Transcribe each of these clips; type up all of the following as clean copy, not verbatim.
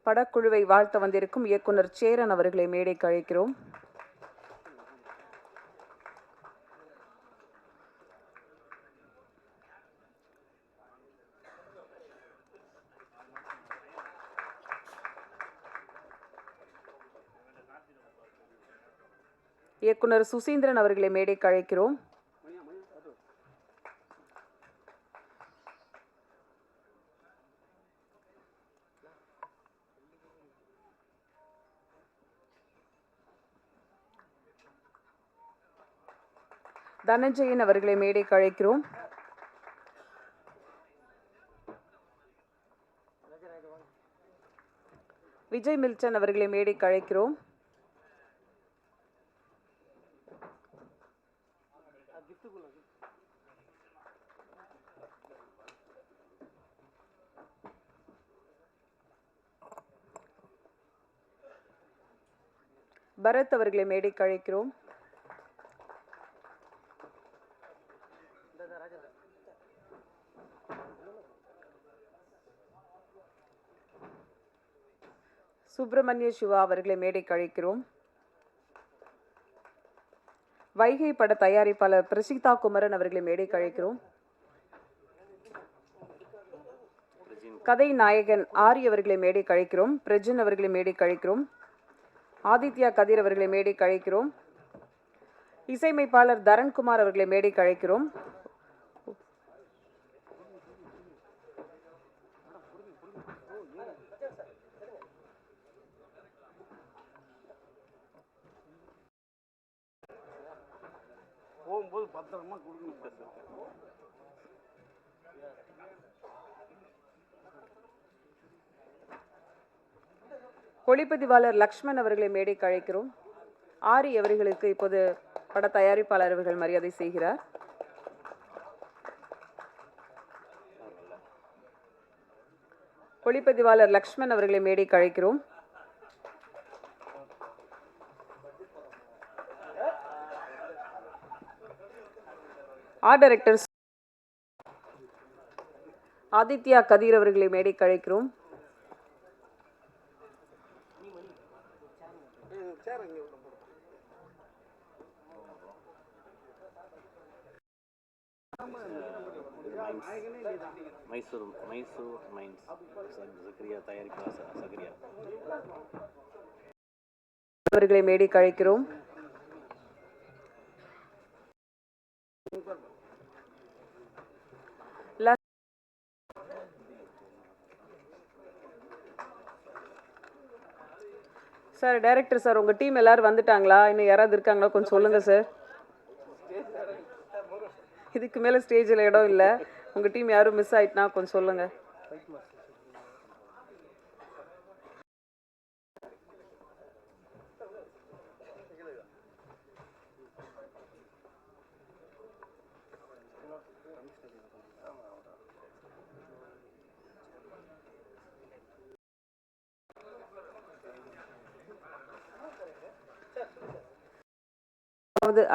படக்குழுவை வாழ்த்த வந்திருக்கும் இயக்குனர் சேரன் அவர்களை மேடைக்கு அழைக்கிறோம். இயக்குனர் சுசீந்திரன் அவர்களை மேடைக்கு அழைக்கிறோம். தனஞ்சயன் அவர்களை மேடைக்கு அழைக்கிறோம். விஜய் மில்டன் அவர்களை மேடைக்கு அழைக்கிறோம். பரத் அவர்களை மேடைக்கு அழைக்கிறோம். சுப்பிரமணிய சிவா அவர்களை மேடைக்கு அழைக்கிறோம். வைகை பட தயாரிப்பாளர் பிரசிதா குமரன் அவர்களை மேடைக்கு அழைக்கிறோம். கதை நாயகன் ஆரி அவர்களை மேடைக்கு அழைக்கிறோம். பிரஜன் அவர்களை மேடைக்கு அழைக்கிறோம். ஆதித்யா கதிர் அவர்களை மேடைக்கு அழைக்கிறோம். இசையமைப்பாளர் தரண்குமார் அவர்களை மேடைக்கு அழைக்கிறோம். ஒளிப்பதிவாளர் லக்ஷ்மண் அவர்களை மேடைக்கு அழைக்கிறோம். ஆரி அவர்களுக்கு இப்போது பட தயாரிப்பாளர் அவர்கள் மரியாதை செய்கிறார். ஒளிப்பதிவாளர் லக்ஷ்மண் அவர்களை மேடைக்கு அழைக்கிறோம். ஆர்ட் டைரக்டர் ஆதித்யா கதிர் அவர்களை மேடைக்கு அழைக்கிறோம். மைசூர் மைன்ஸ் சக்ரியா தயாரிப்பாளர் சக்ரியா அவர்களை மேடைக்கு அழைக்கிறோம். சார் டைரக்டர் சார், உங்க டீம் எல்லாரும் வந்துட்டாங்களா? இன்னும் யாராவது இருக்காங்களா? கொஞ்சம் சொல்லுங்க சார். இதுக்கு மேல ஸ்டேஜில் இடம் இல்லை. உங்க டீம் யாரும் மிஸ் ஆயிட்டுனா கொஞ்சம் சொல்லுங்க.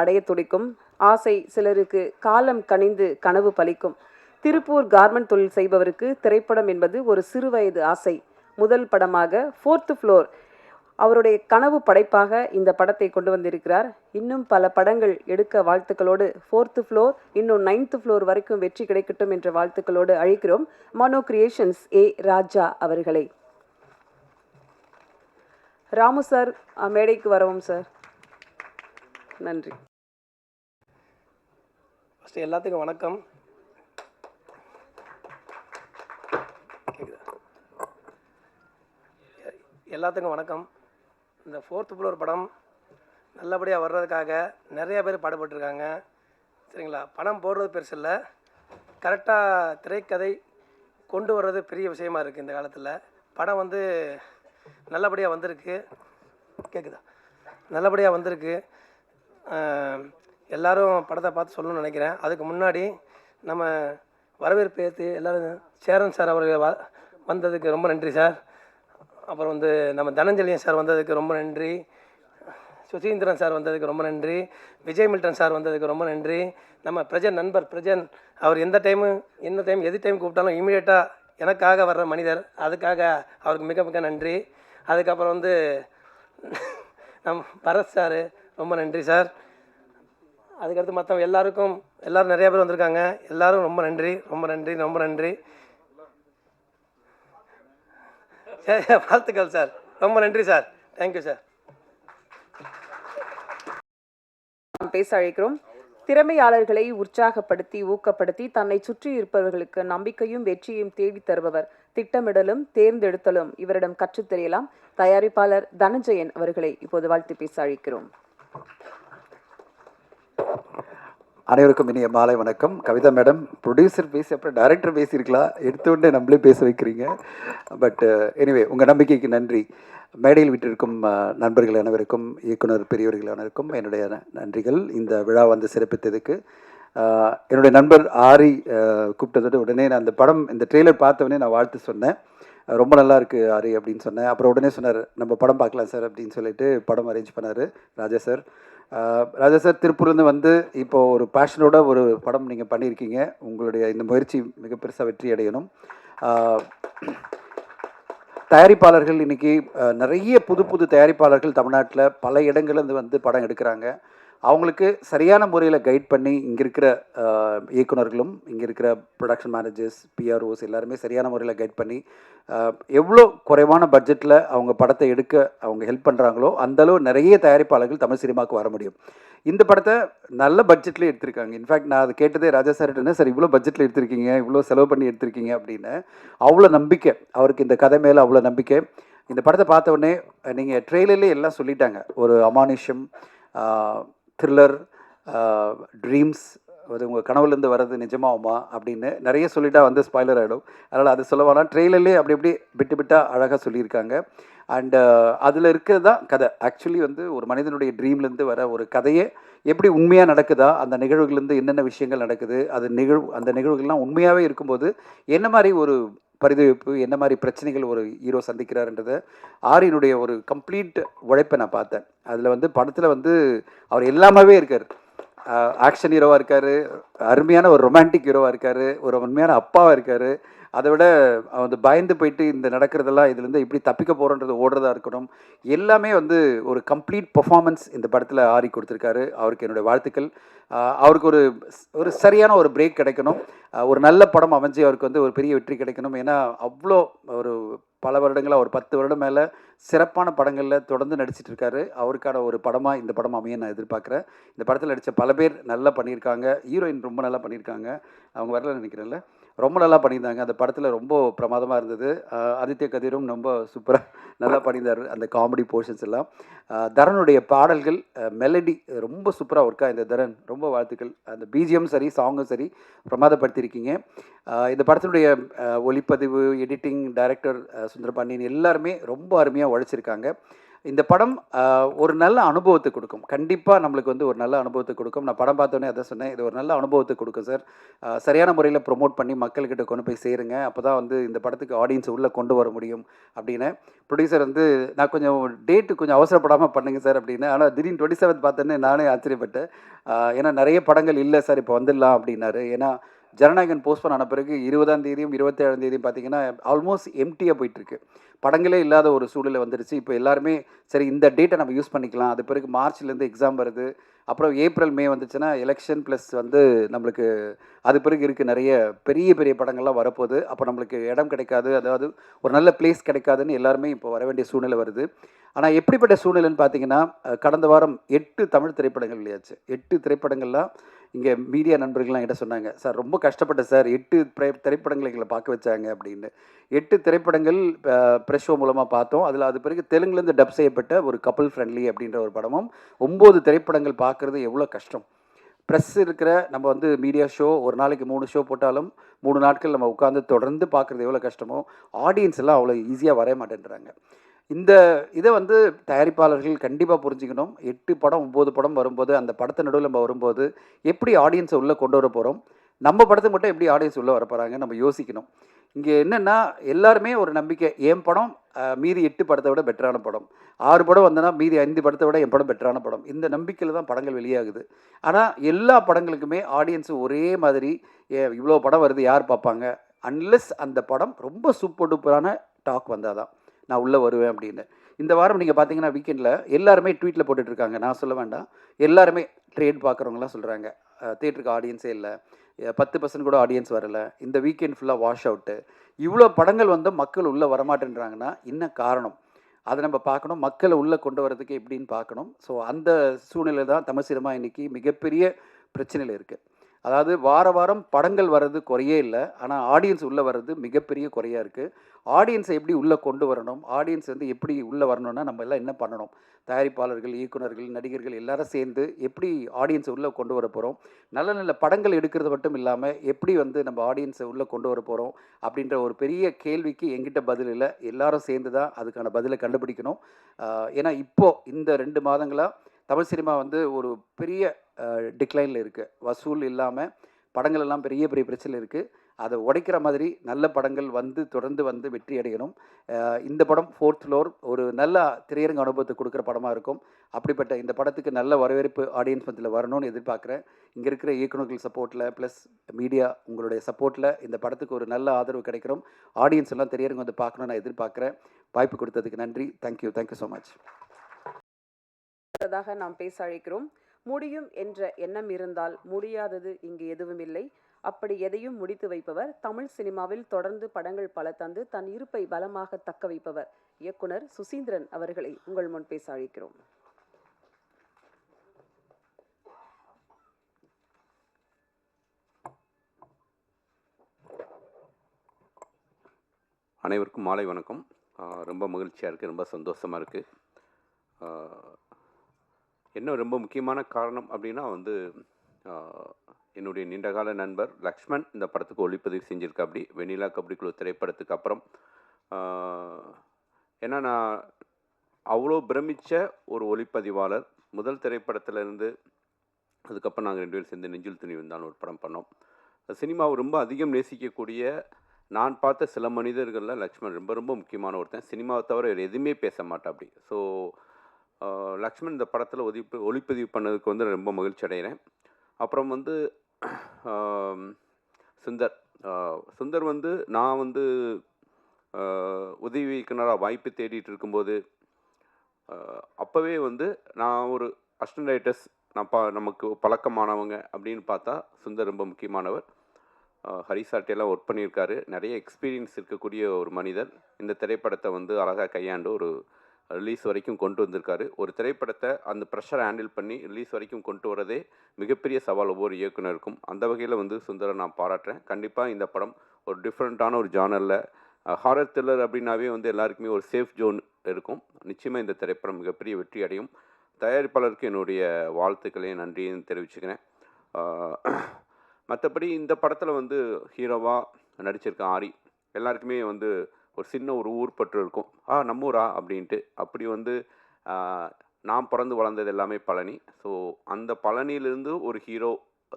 அடைய துடிக்கும் ஆசை சிலருக்கு காலம் கனிந்து கனவு பலிக்கும். திருப்பூர் கார்மெண்ட் தொழில் செய்பவருக்கு திரைப்படம் என்பது ஒரு சிறுவயது ஆசை. முதல் படமாக 4th ஃப்ளோர் அவருடைய கனவு படைப்பாக இந்த படத்தை கொண்டு வந்திருக்கிறார். இன்னும் பல படங்கள் எடுக்க வாழ்த்துக்களோடு 4th ஃப்ளோர் இன்னும் 9th ஃப்ளோர் வரைக்கும் வெற்றி கிடைக்கட்டும் என்ற வாழ்த்துக்களோடு அழைக்கிறோம் மனோ கிரியேஷன்ஸ் ராஜா அவர்களை. ராமு சார் மேடைக்கு வரவும் சார். நன்றி. ஃபஸ்ட்டு எல்லாத்துக்கும் வணக்கம். எல்லாத்துக்கும் வணக்கம். இந்த 4th ஃப்ளோர் படம் நல்லபடியாக வர்றதுக்காக நிறையா பேர் பாடுபட்டுருக்காங்க. சரிங்களா? பணம் போடுறது பெருசு இல்லை, கரெக்டாக திரைக்கதை கொண்டு வர்றது பெரிய விஷயமா இருக்குது. இந்த காலத்தில் படம் வந்து நல்லபடியாக வந்திருக்கு. கேட்குதா? நல்லபடியாக வந்திருக்கு. எல்லோரும் படத்தை பார்த்து சொல்லணும்னு நினைக்கிறேன். அதுக்கு முன்னாடி நம்ம வரவேற்பு ஏற்று எல்லோரும் சேரன் சார் அவர்கள் வந்ததுக்கு ரொம்ப நன்றி சார். அப்புறம் வந்து நம்ம தனஞ்சலியன் சார் வந்ததுக்கு ரொம்ப நன்றி. சுசீந்திரன் சார் வந்ததுக்கு ரொம்ப நன்றி. விஜய் மில்டன் சார் வந்ததுக்கு ரொம்ப நன்றி. நம்ம பிரஜன் நண்பர் பிரஜன் அவர் எந்த டைம் எது டைம் கூப்பிட்டாலும் இமீடியட்டாக எனக்காக வர்ற மனிதர். அதுக்காக அவருக்கு மிக மிக நன்றி. அதுக்கப்புறம் வந்து நம் பரத் சார், ரொம்ப நன்றி சார். அதுக்கடுத்து மற்றவங்க எல்லோரும் நிறையா பேர் வந்திருக்காங்க. எல்லோரும் ரொம்ப நன்றி, ரொம்ப நன்றி, ரொம்ப நன்றி. சரி, வாழ்த்துக்கள் சார். ரொம்ப நன்றி சார். Thank you sir. பேச அழைக்கிறோம். திறமையாளர்களை உற்சாகப்படுத்தி ஊக்கப்படுத்தி தன்னை சுற்றி இருப்பவர்களுக்கு நம்பிக்கையும் வெற்றியும் தேடி தருபவர். திட்டமிடலும் தேர்ந்தெடுத்தலும் இவரிடம் கற்றுத் தெரியலாம். தயாரிப்பாளர் தனஞ்சயன் அவர்களை இப்போது வாழ்த்து பேச அழைக்கிறோம். அனைவருக்கும் இனிய மாலை வணக்கம். கவிதா மேடம், ப்ரொடியூசர் பேசி அப்புறம் டைரக்டர் பேசியிருக்கலாம், எடுத்துக்கொண்டே நம்மளே பேச வைக்கிறீங்க. பட் எனிவே உங்கள் நம்பிக்கைக்கு நன்றி. மேடையில் விட்டிருக்கும் நண்பர்கள் அனைவருக்கும், இயக்குனர் பெரியவர்கள் அனைவருக்கும் என்னுடைய நன்றிகள். இந்த விழா வந்து சிறப்பித்ததுக்கு என்னுடைய நண்பர் ஆரி கூப்பிட்டதோடு உடனே நான் அந்த படம், இந்த ட்ரெய்லர் பார்த்தவொடனே நான் வாழ்த்து சொன்னேன். ரொம்ப நல்லா இருக்குது ஆரி அப்படின்னு சொன்னேன். அப்புறம் உடனே சொன்னார், நம்ம படம் பார்க்கலாம் சார் அப்படின்னு சொல்லிட்டு படம் அரேஞ்ச் பண்ணார் ராஜா சார். ராஜா சார் திருப்பூர்லேருந்து வந்து இப்போது ஒரு பேஷனோட ஒரு படம் நீங்கள் பண்ணியிருக்கீங்க. உங்களுடைய இந்த முயற்சி மிக பெருசாக வெற்றி அடையணும். தயாரிப்பாளர்கள் இன்றைக்கி நிறைய புது புது தயாரிப்பாளர்கள் தமிழ்நாட்டில் பல இடங்கள்லேருந்து வந்து படம் எடுக்கிறாங்க. அவங்களுக்கு சரியான முறையில் கைட் பண்ணி இங்கே இருக்கிற இயக்குனர்களும் இங்கே இருக்கிற ப்ரொடக்ஷன் மேனேஜர்ஸ், பிஆர்ஓஸ் எல்லாருமே சரியான முறையில் கைட் பண்ணி எவ்வளோ குறைவான பட்ஜெட்டில் அவங்க படத்தை எடுக்க அவங்க ஹெல்ப் பண்ணுறாங்களோ அந்தளவு நிறைய தயாரிப்பாளர்கள் தமிழ் சினிமாவுக்கு வர முடியும். இந்த படத்தை நல்ல பட்ஜெட்லேயே எடுத்திருக்காங்க. இன்ஃபேக்ட் நான் அது கேட்டதே ராஜா சார்கிட்ட, சார் இவ்வளோ பட்ஜெட்டில் எடுத்திருக்கீங்க, இவ்வளோ செலவு பண்ணி எடுத்திருக்கீங்க அப்படின்னு. அவ்வளோ நம்பிக்கை அவருக்கு இந்த கதை மேலே, அவ்வளோ நம்பிக்கை. இந்த படத்தை பார்த்த உடனே நீங்கள் ட்ரெய்லர்லேயே எல்லாம் சொல்லிட்டாங்க. ஒரு அமானுஷம், த்ரில்லர், ட்ரீம்ஸ், அது உங்கள் கனவுலேருந்து வர்றது நிஜமாகுமா அப்படின்னு நிறைய சொல்லிட்டா வந்து ஸ்பாய்லர் ஆகிடும். அதனால் அது சொல்ல வேணாம். ட்ரெய்லர்லேயே அப்படி அப்படி விட்டு அழகாக சொல்லியிருக்காங்க. அண்டு அதில் இருக்கிறது தான் கதை. ஆக்சுவலி வந்து ஒரு மனிதனுடைய ட்ரீம்லேருந்து வர ஒரு கதையே எப்படி உண்மையாக நடக்குதா, அந்த நிகழ்வுகள்லேருந்து என்னென்ன விஷயங்கள் நடக்குது, அந்த நிகழ்வுகள்லாம் உண்மையாகவே இருக்கும்போது என்ன மாதிரி ஒரு பரிதவிப்பு, என்ன மாதிரி பிரச்சனைகள் ஒரு ஹீரோ சந்திக்கிறாருன்றதை ஆரியினுடைய ஒரு கம்ப்ளீட் உழைப்பை நான் பார்த்தேன். அதில் வந்து படத்தில் வந்து அவர் எல்லாமே இருக்கார். ஆக்ஷன் ஹீரோவாக இருக்கார், அருமையான ஒரு ரொமான்டிக் ஹீரோவாக இருக்கார், ஒரு உண்மையான அப்பாவாக இருக்கார். அதை விட வந்து பயந்து போயிட்டு இந்த நடக்கிறதெல்லாம் இதுலேருந்து இப்படி தப்பிக்க போகிறோன்றது ஓடுறதா இருக்கணும். எல்லாமே வந்து ஒரு கம்ப்ளீட் பர்ஃபார்மன்ஸ் இந்த படத்தில் ஆரி கொடுத்துருக்காரு. அவருக்கு என்னுடைய வாழ்த்துக்கள். அவருக்கு ஒரு சரியான ஒரு பிரேக் கிடைக்கணும். ஒரு நல்ல படம் அமைஞ்சு அவருக்கு வந்து ஒரு பெரிய வெற்றி கிடைக்கணும். ஏன்னா அவ்வளோ ஒரு பல வருடங்களாக, ஒரு 10 வருடம் மேலே சிறப்பான படங்களில் தொடர்ந்து நடிச்சிட்டு இருக்காரு. அவருக்கான ஒரு படமாக இந்த படம் அமைய நான் எதிர்பார்க்குறேன். இந்த படத்தில் நடித்த பல பேர் நல்லா பண்ணியிருக்காங்க. ஹீரோயின் ரொம்ப நல்லா பண்ணியிருக்காங்க. அவங்க வரல நினைக்கிறேன்ல, ரொம்ப நல்லா பண்ணியிருந்தாங்க. அந்த படத்தில் ரொம்ப பிரமாதமாக இருந்தது. ஆதித்ய கதிரும் ரொம்ப சூப்பராக நல்லா பண்ணியிருந்தார் அந்த காமெடி போர்ஷன்ஸ் எல்லாம். தரனுடைய பாடல்கள், மெலடி ரொம்ப சூப்பராக ஒர்க்காக இந்த தரன், ரொம்ப வாழ்த்துக்கள். அந்த பிஜிஎம் சரி, சாங்கும் சரி பிரமாதப்படுத்தியிருக்கீங்க. இந்த படத்தினுடைய ஒளிப்பதிவு, எடிட்டிங், டைரக்டர் சுந்தரபாண்டியன் எல்லாருமே ரொம்ப அருமையாக உழைச்சிருக்காங்க. இந்த படம் ஒரு நல்ல அனுபவத்தை கொடுக்கும். கண்டிப்பாக நம்மளுக்கு வந்து ஒரு நல்ல அனுபவத்தை கொடுக்கும். நான் படம் பார்த்தோன்னே அதான் சொன்னேன், இது ஒரு நல்ல அனுபவத்தை கொடுக்கும் சார். சரியான முறையில் ப்ரொமோட் பண்ணி மக்கள்கிட்ட கொண்டு போய் சேருங்க. அப்போ தான் வந்து இந்த படத்துக்கு ஆடியன்ஸை உள்ளே கொண்டு வர முடியும் அப்படின்னு. ப்ரொடியூசர் வந்து நான் கொஞ்சம் டேட்டு கொஞ்சம் அவசரப்படாமல் பண்ணுங்க சார் அப்படின்னு. ஆனால் திடீர்னு 27 பார்த்தோன்னே நானே ஆச்சரியப்பட்டேன். ஏன்னா நிறைய படங்கள் இல்லை சார் இப்போ வந்துடலாம் அப்படின்னாரு. ஏன்னா ஜனநாயகன் போஸ்ட்போன் ஆன பிறகு 20ஆம் தேதியும் 27ஆம் தேதியும் பார்த்தீங்கன்னா ஆல்மோஸ்ட் எம்டியாக போயிட்டுருக்கு. படங்களே இல்லாத ஒரு சூழ்நிலை வந்துருச்சு. இப்போ எல்லாருமே சரி இந்த டேட்டை நம்ம யூஸ் பண்ணிக்கலாம். அது பிறகு மார்ச்லேருந்து எக்ஸாம் வருது, அப்புறம் ஏப்ரல் மே வந்துச்சுன்னா எலெக்ஷன் ப்ளஸ் வந்து நம்மளுக்கு அது பிறகு இருக்குது நிறைய பெரிய பெரிய படங்கள்லாம் வரப்போகுது. அப்போ நம்மளுக்கு இடம் கிடைக்காது, அதாவது ஒரு நல்ல பிளேஸ் கிடைக்காதுன்னு எல்லாருமே இப்போ வர வேண்டிய சூழ்நிலை வருது. ஆனால் எப்படிப்பட்ட சூழ்நிலைன்னு பார்த்தீங்கன்னா, கடந்த வாரம் 8 தமிழ் திரைப்படங்கள் இல்லையாச்சு. 8 திரைப்படங்கள்லாம் இங்கே மீடியா நண்பர்கள்லாம் என்கிட்ட சொன்னாங்க, சார் ரொம்ப கஷ்டப்பட்டேன் சார், 8 திரைப்படங்களை எங்களை பார்க்க வச்சாங்க அப்படின்னு. 8 திரைப்படங்கள் ப்ரெஸ் ஷோ மூலமாக பார்த்தோம். அதில் அது பிறகு தெலுங்குலேருந்து டப் செய்யப்பட்ட ஒரு கப்பல் ஃப்ரெண்ட்லி அப்படின்ற ஒரு படமும் 9 திரைப்படங்கள் பார்க்குறது எவ்வளோ கஷ்டம். ப்ரெஸ் இருக்கிற நம்ம வந்து மீடியா ஷோ ஒரு நாளைக்கு 3 ஷோ போட்டாலும் 3 நாட்கள் நம்ம உட்காந்து தொடர்ந்து பார்க்குறது எவ்வளோ கஷ்டமோ, ஆடியன்ஸ் எல்லாம் அவ்வளோ ஈஸியாக வர மாட்டேன்றாங்க. இந்த இதை வந்து தயாரிப்பாளர்கள் கண்டிப்பாக புரிஞ்சுக்கணும். 8 படம் 9 படம் வரும்போது அந்த படத்தை நடுவில் நம்ம வரும்போது எப்படி ஆடியன்ஸை உள்ளே கொண்டு வர போகிறோம், நம்ம படத்தை மட்டும் எப்படி ஆடியன்ஸ் உள்ளே வர போகிறாங்க நம்ம யோசிக்கணும். இங்கே என்னென்னா எல்லாருமே ஒரு நம்பிக்கை, என் படம் மீதி 8 படத்தை விட பெட்டரான படம், 6 படம் வந்தனா மீதி 5 படத்தை விட என் படம் பெட்டரான படம், இந்த நம்பிக்கையில் தான் படங்கள் வெளியாகுது. ஆனால் எல்லா படங்களுக்குமே ஆடியன்ஸு ஒரே மாதிரி இவ்வளோ படம் வருது யார் பார்ப்பாங்க, அன்லெஸ் அந்த படம் ரொம்ப சூப்பர் டூப்பரான டாக் வந்தால் தான் நான் உள்ளே வருவேன் அப்படின்னு. இந்த வாரம் நீங்கள் பார்த்தீங்கன்னா வீக்கெண்டில் எல்லாருமே ட்வீட்டில் போட்டுட்ருக்காங்க, நான் சொல்ல வேண்டாம், எல்லாருமே ட்ரேட் பார்க்குறவங்களாம் சொல்கிறாங்க தேட்டருக்கு ஆடியன்ஸே இல்லை, 10% கூட ஆடியன்ஸ் வரலை, இந்த வீக்கெண்ட் ஃபுல்லாக வாஷ் அவுட்டு, இவ்வளோ படங்கள் வந்து மக்கள் உள்ளே வரமாட்டேன்றாங்கன்னா என்ன காரணம், அதை நம்ம பார்க்கணும், மக்களை உள்ளே கொண்டு வரதுக்கு எப்படின்னு பார்க்கணும். ஸோ அந்த சூழ்நிலை தான் தமிழ் சினிமா இன்றைக்கி மிகப்பெரிய பிரச்சனையில் இருக்குது. அதாவது வாரம் படங்கள் வர்றது குறையே இல்லை, ஆனால் ஆடியன்ஸ் உள்ளே வர்றது மிகப்பெரிய குறையாக இருக்குது. ஆடியன்ஸை எப்படி உள்ளே கொண்டு வரணும், ஆடியன்ஸ் வந்து எப்படி உள்ளே வரணும்னா நம்ம எல்லாம் என்ன பண்ணணும், தயாரிப்பாளர்கள், இயக்குனர்கள், நடிகர்கள் எல்லாரும் சேர்ந்து எப்படி ஆடியன்ஸை உள்ளே கொண்டு வர போகிறோம், நல்ல நல்ல படங்கள் எடுக்கிறது மட்டும் இல்லாமல் எப்படி வந்து நம்ம ஆடியன்ஸை உள்ளே கொண்டு வர போகிறோம் அப்படின்ற ஒரு பெரிய கேள்விக்கு எங்கிட்ட பதில் இல்லை. எல்லாரும் சேர்ந்து தான் அதுக்கான பதிலை கண்டுபிடிக்கணும். ஏன்னா இப்போது இந்த 2 மாதங்களாக தமிழ் சினிமா வந்து ஒரு பெரிய டிக்ளைனில் இருக்குது. வசூல் இல்லாமல் படங்கள் எல்லாம் பெரிய பெரிய பிரச்சனை இருக்குது. அதை உடைக்கிற மாதிரி நல்ல படங்கள் வந்து தொடர்ந்து வந்து வெற்றி அடையணும். இந்த படம் 4th ஃப்ளோர் ஒரு நல்ல திரையரங்க அனுபவத்தை கொடுக்குற படமாக இருக்கும். அப்படிப்பட்ட இந்த படத்துக்கு நல்ல வரவேற்பு ஆடியன்ஸ் மத்தியில் வரணும்னு எதிர்பார்க்குறேன். இங்கே இருக்கிற இயக்குநர்கள் சப்போர்ட்டில் ப்ளஸ் மீடியா உங்களுடைய சப்போர்ட்டில் இந்த படத்துக்கு ஒரு நல்ல ஆதரவு கிடைக்கிறோம். ஆடியன்ஸ் எல்லாம் திரையரங்கம் வந்து பார்க்கணும்னு நான் எதிர்பார்க்குறேன். வாய்ப்பு கொடுத்ததுக்கு நன்றி. Thank you so much. நாம் பேச அழைக்கிறோம். முடியும் என்ற எண்ணம் இருந்தால் முடியாதது இங்கு எதுவும் இல்லை. அப்படி எதையும் முடித்து வைப்பவர், தமிழ் சினிமாவில் தொடர்ந்து படங்கள் பல தந்து தன் இருப்பை பலமாக தக்க வைப்பவர் இயக்குனர் சுசீந்திரன் அவர்களை உங்கள் முன் பேச அழைக்கிறோம். அனைவருக்கும் மாலை வணக்கம். ரொம்ப மகிழ்ச்சியாக இருக்குது, ரொம்ப சந்தோஷமாக இருக்குது. என்ன ரொம்ப முக்கியமான காரணம் அப்படின்னா வந்து என்னுடைய நீண்டகால நண்பர் லக்ஷ்மண் இந்த படத்துக்கு ஒளிப்பதிவு செஞ்சுருக்கா. அப்படி வெண்ணிலா கபடி குழு திரைப்படத்துக்கு அப்புறம் ஏன்னா நான் அவ்வளோ பிரமித்த ஒரு ஒளிப்பதிவாளர். முதல் திரைப்படத்திலேருந்து அதுக்கப்புறம் நாங்கள் 2 பேரும் சேர்ந்து நெஞ்சில் துணி வந்தான்னு ஒரு படம் பண்ணோம். சினிமாவை ரொம்ப அதிகம் நேசிக்கக்கூடிய நான் பார்த்த சில மனிதர்களில் லக்ஷ்மண் ரொம்ப ரொம்ப முக்கியமான ஒருத்தன். சினிமாவை தவிர வேறு எதுவுமே பேச மாட்டேன் அப்படி. ஸோ லக்ஷ்மண் இந்த படத்தில் ஒளிப்பதிவு பண்ணதுக்கு வந்து ரொம்ப மகிழ்ச்சி அடைகிறேன். அப்புறம் வந்து சுந்தர் வந்து நான் வந்து உதவி இயக்குனராக வாய்ப்பு தேடிட்டு இருக்கும்போது அப்போவே வந்து நான் ஒரு அசிஸ்டன்ட் ரைட்டர்ஸ் நமக்கு பழக்கமானவங்க அப்படின்னு பார்த்தா சுந்தர் ரொம்ப முக்கியமானவர். ஹரிசாட்டையெல்லாம் ஒர்க் பண்ணியிருக்காரு. நிறைய எக்ஸ்பீரியன்ஸ் இருக்கக்கூடிய ஒரு மனிதர். இந்த திரைப்படத்தை வந்து அழகாக கையாண்டு ஒரு ரிலீஸ் வரைக்கும் கொண்டு வந்திருக்காரு. ஒரு திரைப்படத்தை அந்த ப்ரெஷரை ஹேண்டில் பண்ணி ரிலீஸ் வரைக்கும் கொண்டு வரதே மிகப்பெரிய சவால் ஒவ்வொரு இயக்குனருக்கும். அந்த வகையில் வந்து சுந்தரை நான் பாராட்டுறேன். கண்டிப்பாக இந்த படம் ஒரு டிஃப்ரெண்ட்டான ஒரு ஜானரில் ஹாரர் த்ரில்லர் அப்படின்னாவே வந்து எல்லாருக்குமே ஒரு சேஃப் ஜோன் இருக்கும். நிச்சயமாக இந்த திரைப்படம் மிகப்பெரிய வெற்றி அடையும். தயாரிப்பாளருக்கு என்னுடைய வாழ்த்துக்களையும் நன்றியும் தெரிவிச்சுக்கிறேன். மற்றபடி இந்த படத்தில் வந்து ஹீரோவாக நடிச்சிருக்க ஆரி எல்லாருக்குமே வந்து ஒரு சின்ன ஒரு ஊர் பற்று இருக்கும். நம்ம ஊரா அப்படின்ட்டு. அப்படி வந்து நான் பிறந்து வளர்ந்தது எல்லாமே பழனி. ஸோ அந்த பழனியிலேருந்து ஒரு ஹீரோ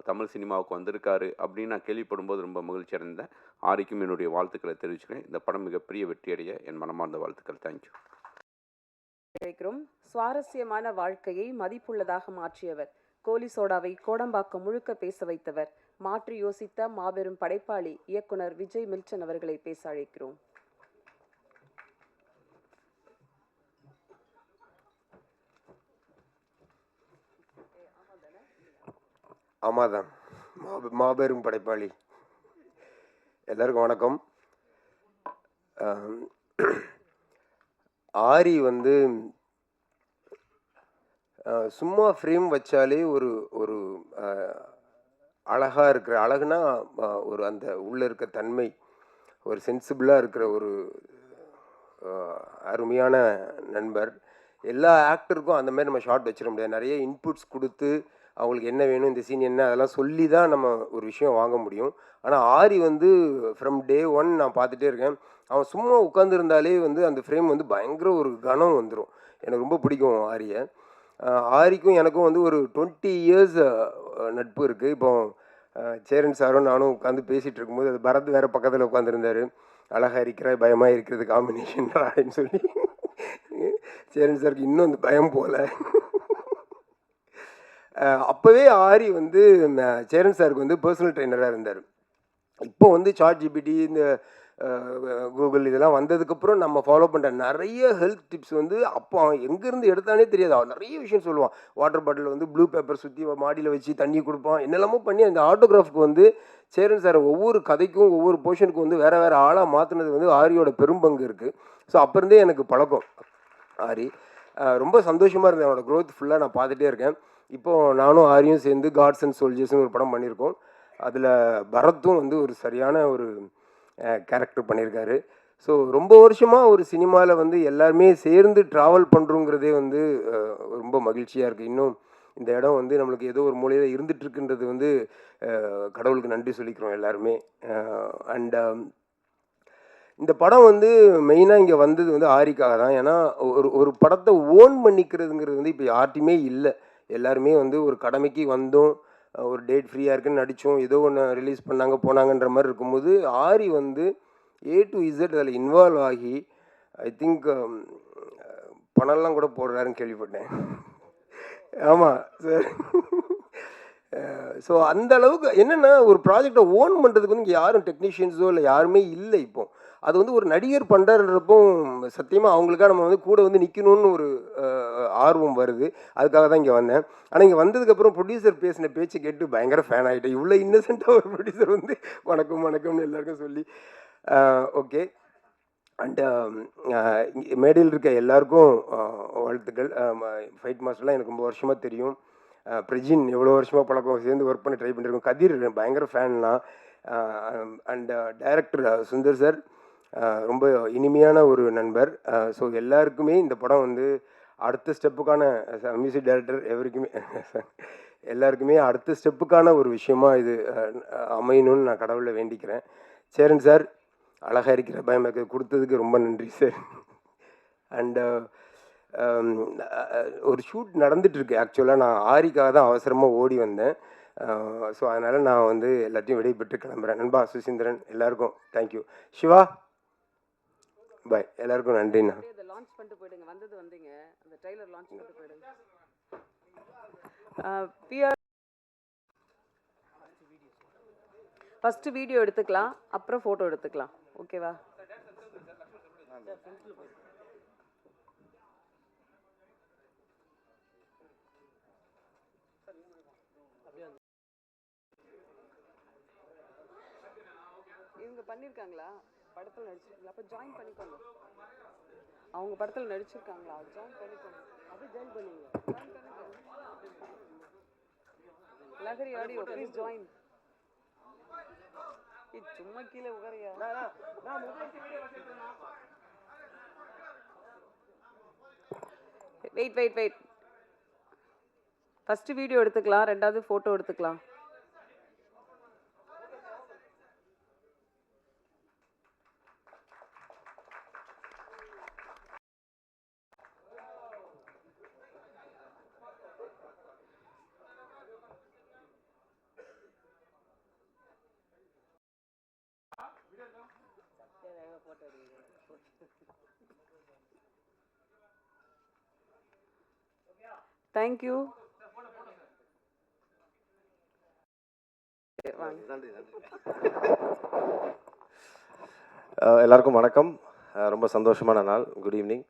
தமிழ் சினிமாவுக்கு வந்திருக்காரு அப்படின்னு நான் கேள்விப்படும்போது ரொம்ப மகிழ்ச்சி அடைந்தேன். ஆரிக்கும் என்னுடைய வாழ்த்துக்களை தெரிவிச்சுக்கிறேன். இந்த படம் மிகப்பெரிய வெற்றியடைய என் மனமார்ந்த வாழ்த்துக்கள். தேங்க்யூ. சுவாரஸ்யமான வாழ்க்கையை மதிப்புள்ளதாக மாற்றியவர், கோலி சோடாவை கோடம்பாக்கம் முழுக்க பேச வைத்தவர், மாற்றி யோசித்த மாபெரும் படைப்பாளி இயக்குனர் விஜய் மில்டன் அவர்களை பேச அழைக்கிறோம். ஆமாதான், மாபெரும் படைப்பாளி. எல்லாருக்கும் வணக்கம். ஆரி வந்து சும்மா ஃப்ரேம் வச்சாலே ஒரு ஒரு அழகாக இருக்கிற அழகுனா ஒரு அந்த உள்ளே இருக்க தன்மை, ஒரு சென்சிபிளாக இருக்கிற ஒரு அருமையான நண்பர். எல்லா ஆக்டருக்கும் அந்த மாதிரி நம்ம ஷார்ட் வச்சிட முடியாது. நிறைய இன்புட்ஸ் கொடுத்து அவங்களுக்கு என்ன வேணும், இந்த சீன் என்ன, அதெல்லாம் சொல்லி தான் நம்ம ஒரு விஷயம் வாங்க முடியும். ஆனால் ஆரி வந்து ஃப்ரம் டே 1 நான் பார்த்துட்டே இருக்கேன். அவன் சும்மா உட்காந்துருந்தாலே வந்து அந்த ஃப்ரேம் வந்து பயங்கர ஒரு கனம் வந்துடும். எனக்கு ரொம்ப பிடிக்கும் ஆரியை. ஆரிக்கும் எனக்கும் வந்து ஒரு 20 இயர்ஸ் நட்பு இருக்குது. இப்போ சேரன் சாரும் நானும் உட்காந்து பேசிகிட்டு இருக்கும்போது அது பரத் வேறு பக்கத்தில் உட்காந்துருந்தார். அழகாக இருக்கிற பயமாக இருக்கிறது காம்பினேஷன் அப்படின்னு சொல்லி சேரன் சாருக்கு இன்னும் அந்த பயம் போல. அப்போவே ஆரி வந்து சேரன் சாருக்கு வந்து பர்சனல் ட்ரெயினராக இருந்தார். இப்போ வந்து சாட் ஜிபிடி இந்த கூகுள் இதெல்லாம் வந்ததுக்கப்புறம் நம்ம ஃபாலோ பண்ணுற நிறைய ஹெல்த் டிப்ஸ் வந்து அப்போ அவன் எங்கேருந்து எடுத்தானே தெரியாது. அவன் நிறைய விஷயம் சொல்லுவான். வாட்டர் பாட்டில் வந்து ப்ளூ பேப்பர் சுற்றி மாடியில் வச்சு தண்ணி கொடுப்பான். என்னெல்லாமோ பண்ணி அந்த ஆட்டோகிராஃப்க்கு வந்து சேரன் சார் ஒவ்வொரு கதைக்கும் ஒவ்வொரு போர்ஷனுக்கும் வந்து வேறு வேறு ஆளாக மாற்றினது வந்து ஆரியோட பெரும்பங்கு இருக்குது. ஸோ அப்போருந்தே எனக்கு பழக்கம் ஆரி. ரொம்ப சந்தோஷமாக இருந்தேன். அவனோட க்ரோத் ஃபுல்லாக நான் பார்த்துட்டே இருக்கேன். இப்போது நானும் ஆரியும் சேர்ந்து காட்ஸ் அண்ட் சோல்ஜர்ஸ்னு ஒரு படம் பண்ணியிருக்கோம். அதில் பரத்தும் வந்து ஒரு சரியான ஒரு கேரக்டர் பண்ணியிருக்காரு. ஸோ ரொம்ப வருஷமாக ஒரு சினிமாவில் வந்து எல்லாருமே சேர்ந்து ட்ராவல் பண்ணுறோங்கிறதே வந்து ரொம்ப மகிழ்ச்சியாக இருக்குது. இன்னும் இந்த இடம் வந்து நம்மளுக்கு ஏதோ ஒரு மூலையில் இருந்துகிட்ருக்குன்றது வந்து கடவுளுக்கு நன்றி சொல்லிக்கிறோம் எல்லாருமே. அண்ட் இந்த படம் வந்து மெயினாக இங்கே வந்தது வந்து ஆரிக்காக தான். ஏன்னா ஒரு படத்தை ஓன் பண்ணிக்கிறதுங்கிறது வந்து இப்போ யார்ட்டையுமே இல்லை. எல்லாருமே வந்து ஒரு கடமைக்கு வந்தோம், ஒரு டேட் ஃப்ரீயாக இருக்குன்னு நடித்தோம், ஏதோ ஒன்று ரிலீஸ் பண்ணாங்க போனாங்கன்ற மாதிரி இருக்கும்போது ஆரி வந்து A to Z அதில் இன்வால்வ் ஆகி ஐ திங்க் பணம்லாம் கூட போடுறாருன்னு கேள்விப்பட்டேன். ஆமாம் சார். ஸோ அந்த அளவுக்கு என்னென்னா ஒரு ப்ராஜெக்டை ஓன் பண்ணுறதுக்கு வந்து இங்கே யாரும் டெக்னீஷியன்ஸோ இல்லை யாருமே இல்லை. இப்போ அது வந்து ஒரு நடிகர் பண்ணுறப்போ சத்தியமாக அவங்களுக்காக நம்ம வந்து கூட வந்து நிற்கணும்னு ஒரு ஆர்வம் வருது. அதுக்காக தான் இங்கே வந்தேன். ஆனால் இங்கே வந்ததுக்கப்புறம் ப்ரொடியூசர் பேசின பேச்சு கேட்டு பயங்கர ஃபேன் ஆகிட்டேன். இவ்வளோ இன்னசென்ட்டாக ஒரு ப்ரொடியூசர் வந்து வணக்கம் வணக்கம்னு எல்லாருக்கும் சொல்லி ஓகே. அண்டு மேடையில் இருக்க எல்லாருக்கும் வாழ்த்துக்கள். ஃபைட் மாஸ்டர்லாம் எனக்கு ரொம்ப வருஷமாக தெரியும். பிரஜின் எவ்வளோ வருஷமாக பழக்கம், சேர்ந்து ஒர்க் பண்ணி ட்ரை பண்ணியிருக்கோம். கதிர் பயங்கர ஃபேன்லாம். அண்ட் டைரக்டர் சுந்தர் சார் ரொம்ப இனிமையான ஒரு நண்பர். ஸோ எல்லாருக்குமே இந்த படம் வந்து அடுத்த ஸ்டெப்புக்கான மியூசிக் டைரக்டர் எல்லாருக்குமே அடுத்த ஸ்டெப்புக்கான ஒரு விஷயமா இது அமையணும்னு நான் கடவுளை வேண்டிக்கிறேன். சேரன் சார் அழகாக இருக்கிற பயமக்கு கொடுத்ததுக்கு ரொம்ப நன்றி சார். அண்டு ஒரு ஷூட் நடந்துகிட்ருக்கு. ஆக்சுவலாக நான் ஆரிக்காக தான் அவசரமாக ஓடி வந்தேன். ஸோ அதனால் நான் வந்து எல்லாத்தையும் விடைபெற்று கிளம்புறேன். நண்பா சுசீந்திரன் எல்லாருக்கும் தேங்க்யூ. சிவா பாய், எல்லாருக்கும் நன்றிண்ணா. லான்ச் பண்ணிட்டு போயிடுங்க. வந்தீங்க அந்த ட்ரைலர் லான்ச் பண்ணிட்டு போயிடுங்க. ஃபர்ஸ்ட் வீடியோ எடுத்துக்கலாம், அப்புறம் ஃபோட்டோ எடுத்துக்கலாம். ஓகேவா? இவங்க பண்ணியிருக்காங்களா? படத்தில் நடிச்சிருக்காங்களா? அப்போ ஜாயின் பண்ணிக்கோங்க. அவங்க படத்தில் நடிச்சிருக்காங்களா? ஜாயின் பண்ணிக்கோங்க. அது ஜாயின் பண்ணுங்க. Lahari audio please join. சும்மா கீழே உட்காரியா? வெயிட். ஃபர்ஸ்ட் வீடியோ எடுத்துக்கலாம், ரெண்டாவது ஃபோட்டோ எடுத்துக்கலாம். தேங்க்யூ. எல்லாருக்கும் வணக்கம். ரொம்ப சந்தோஷமான நாள். Good evening.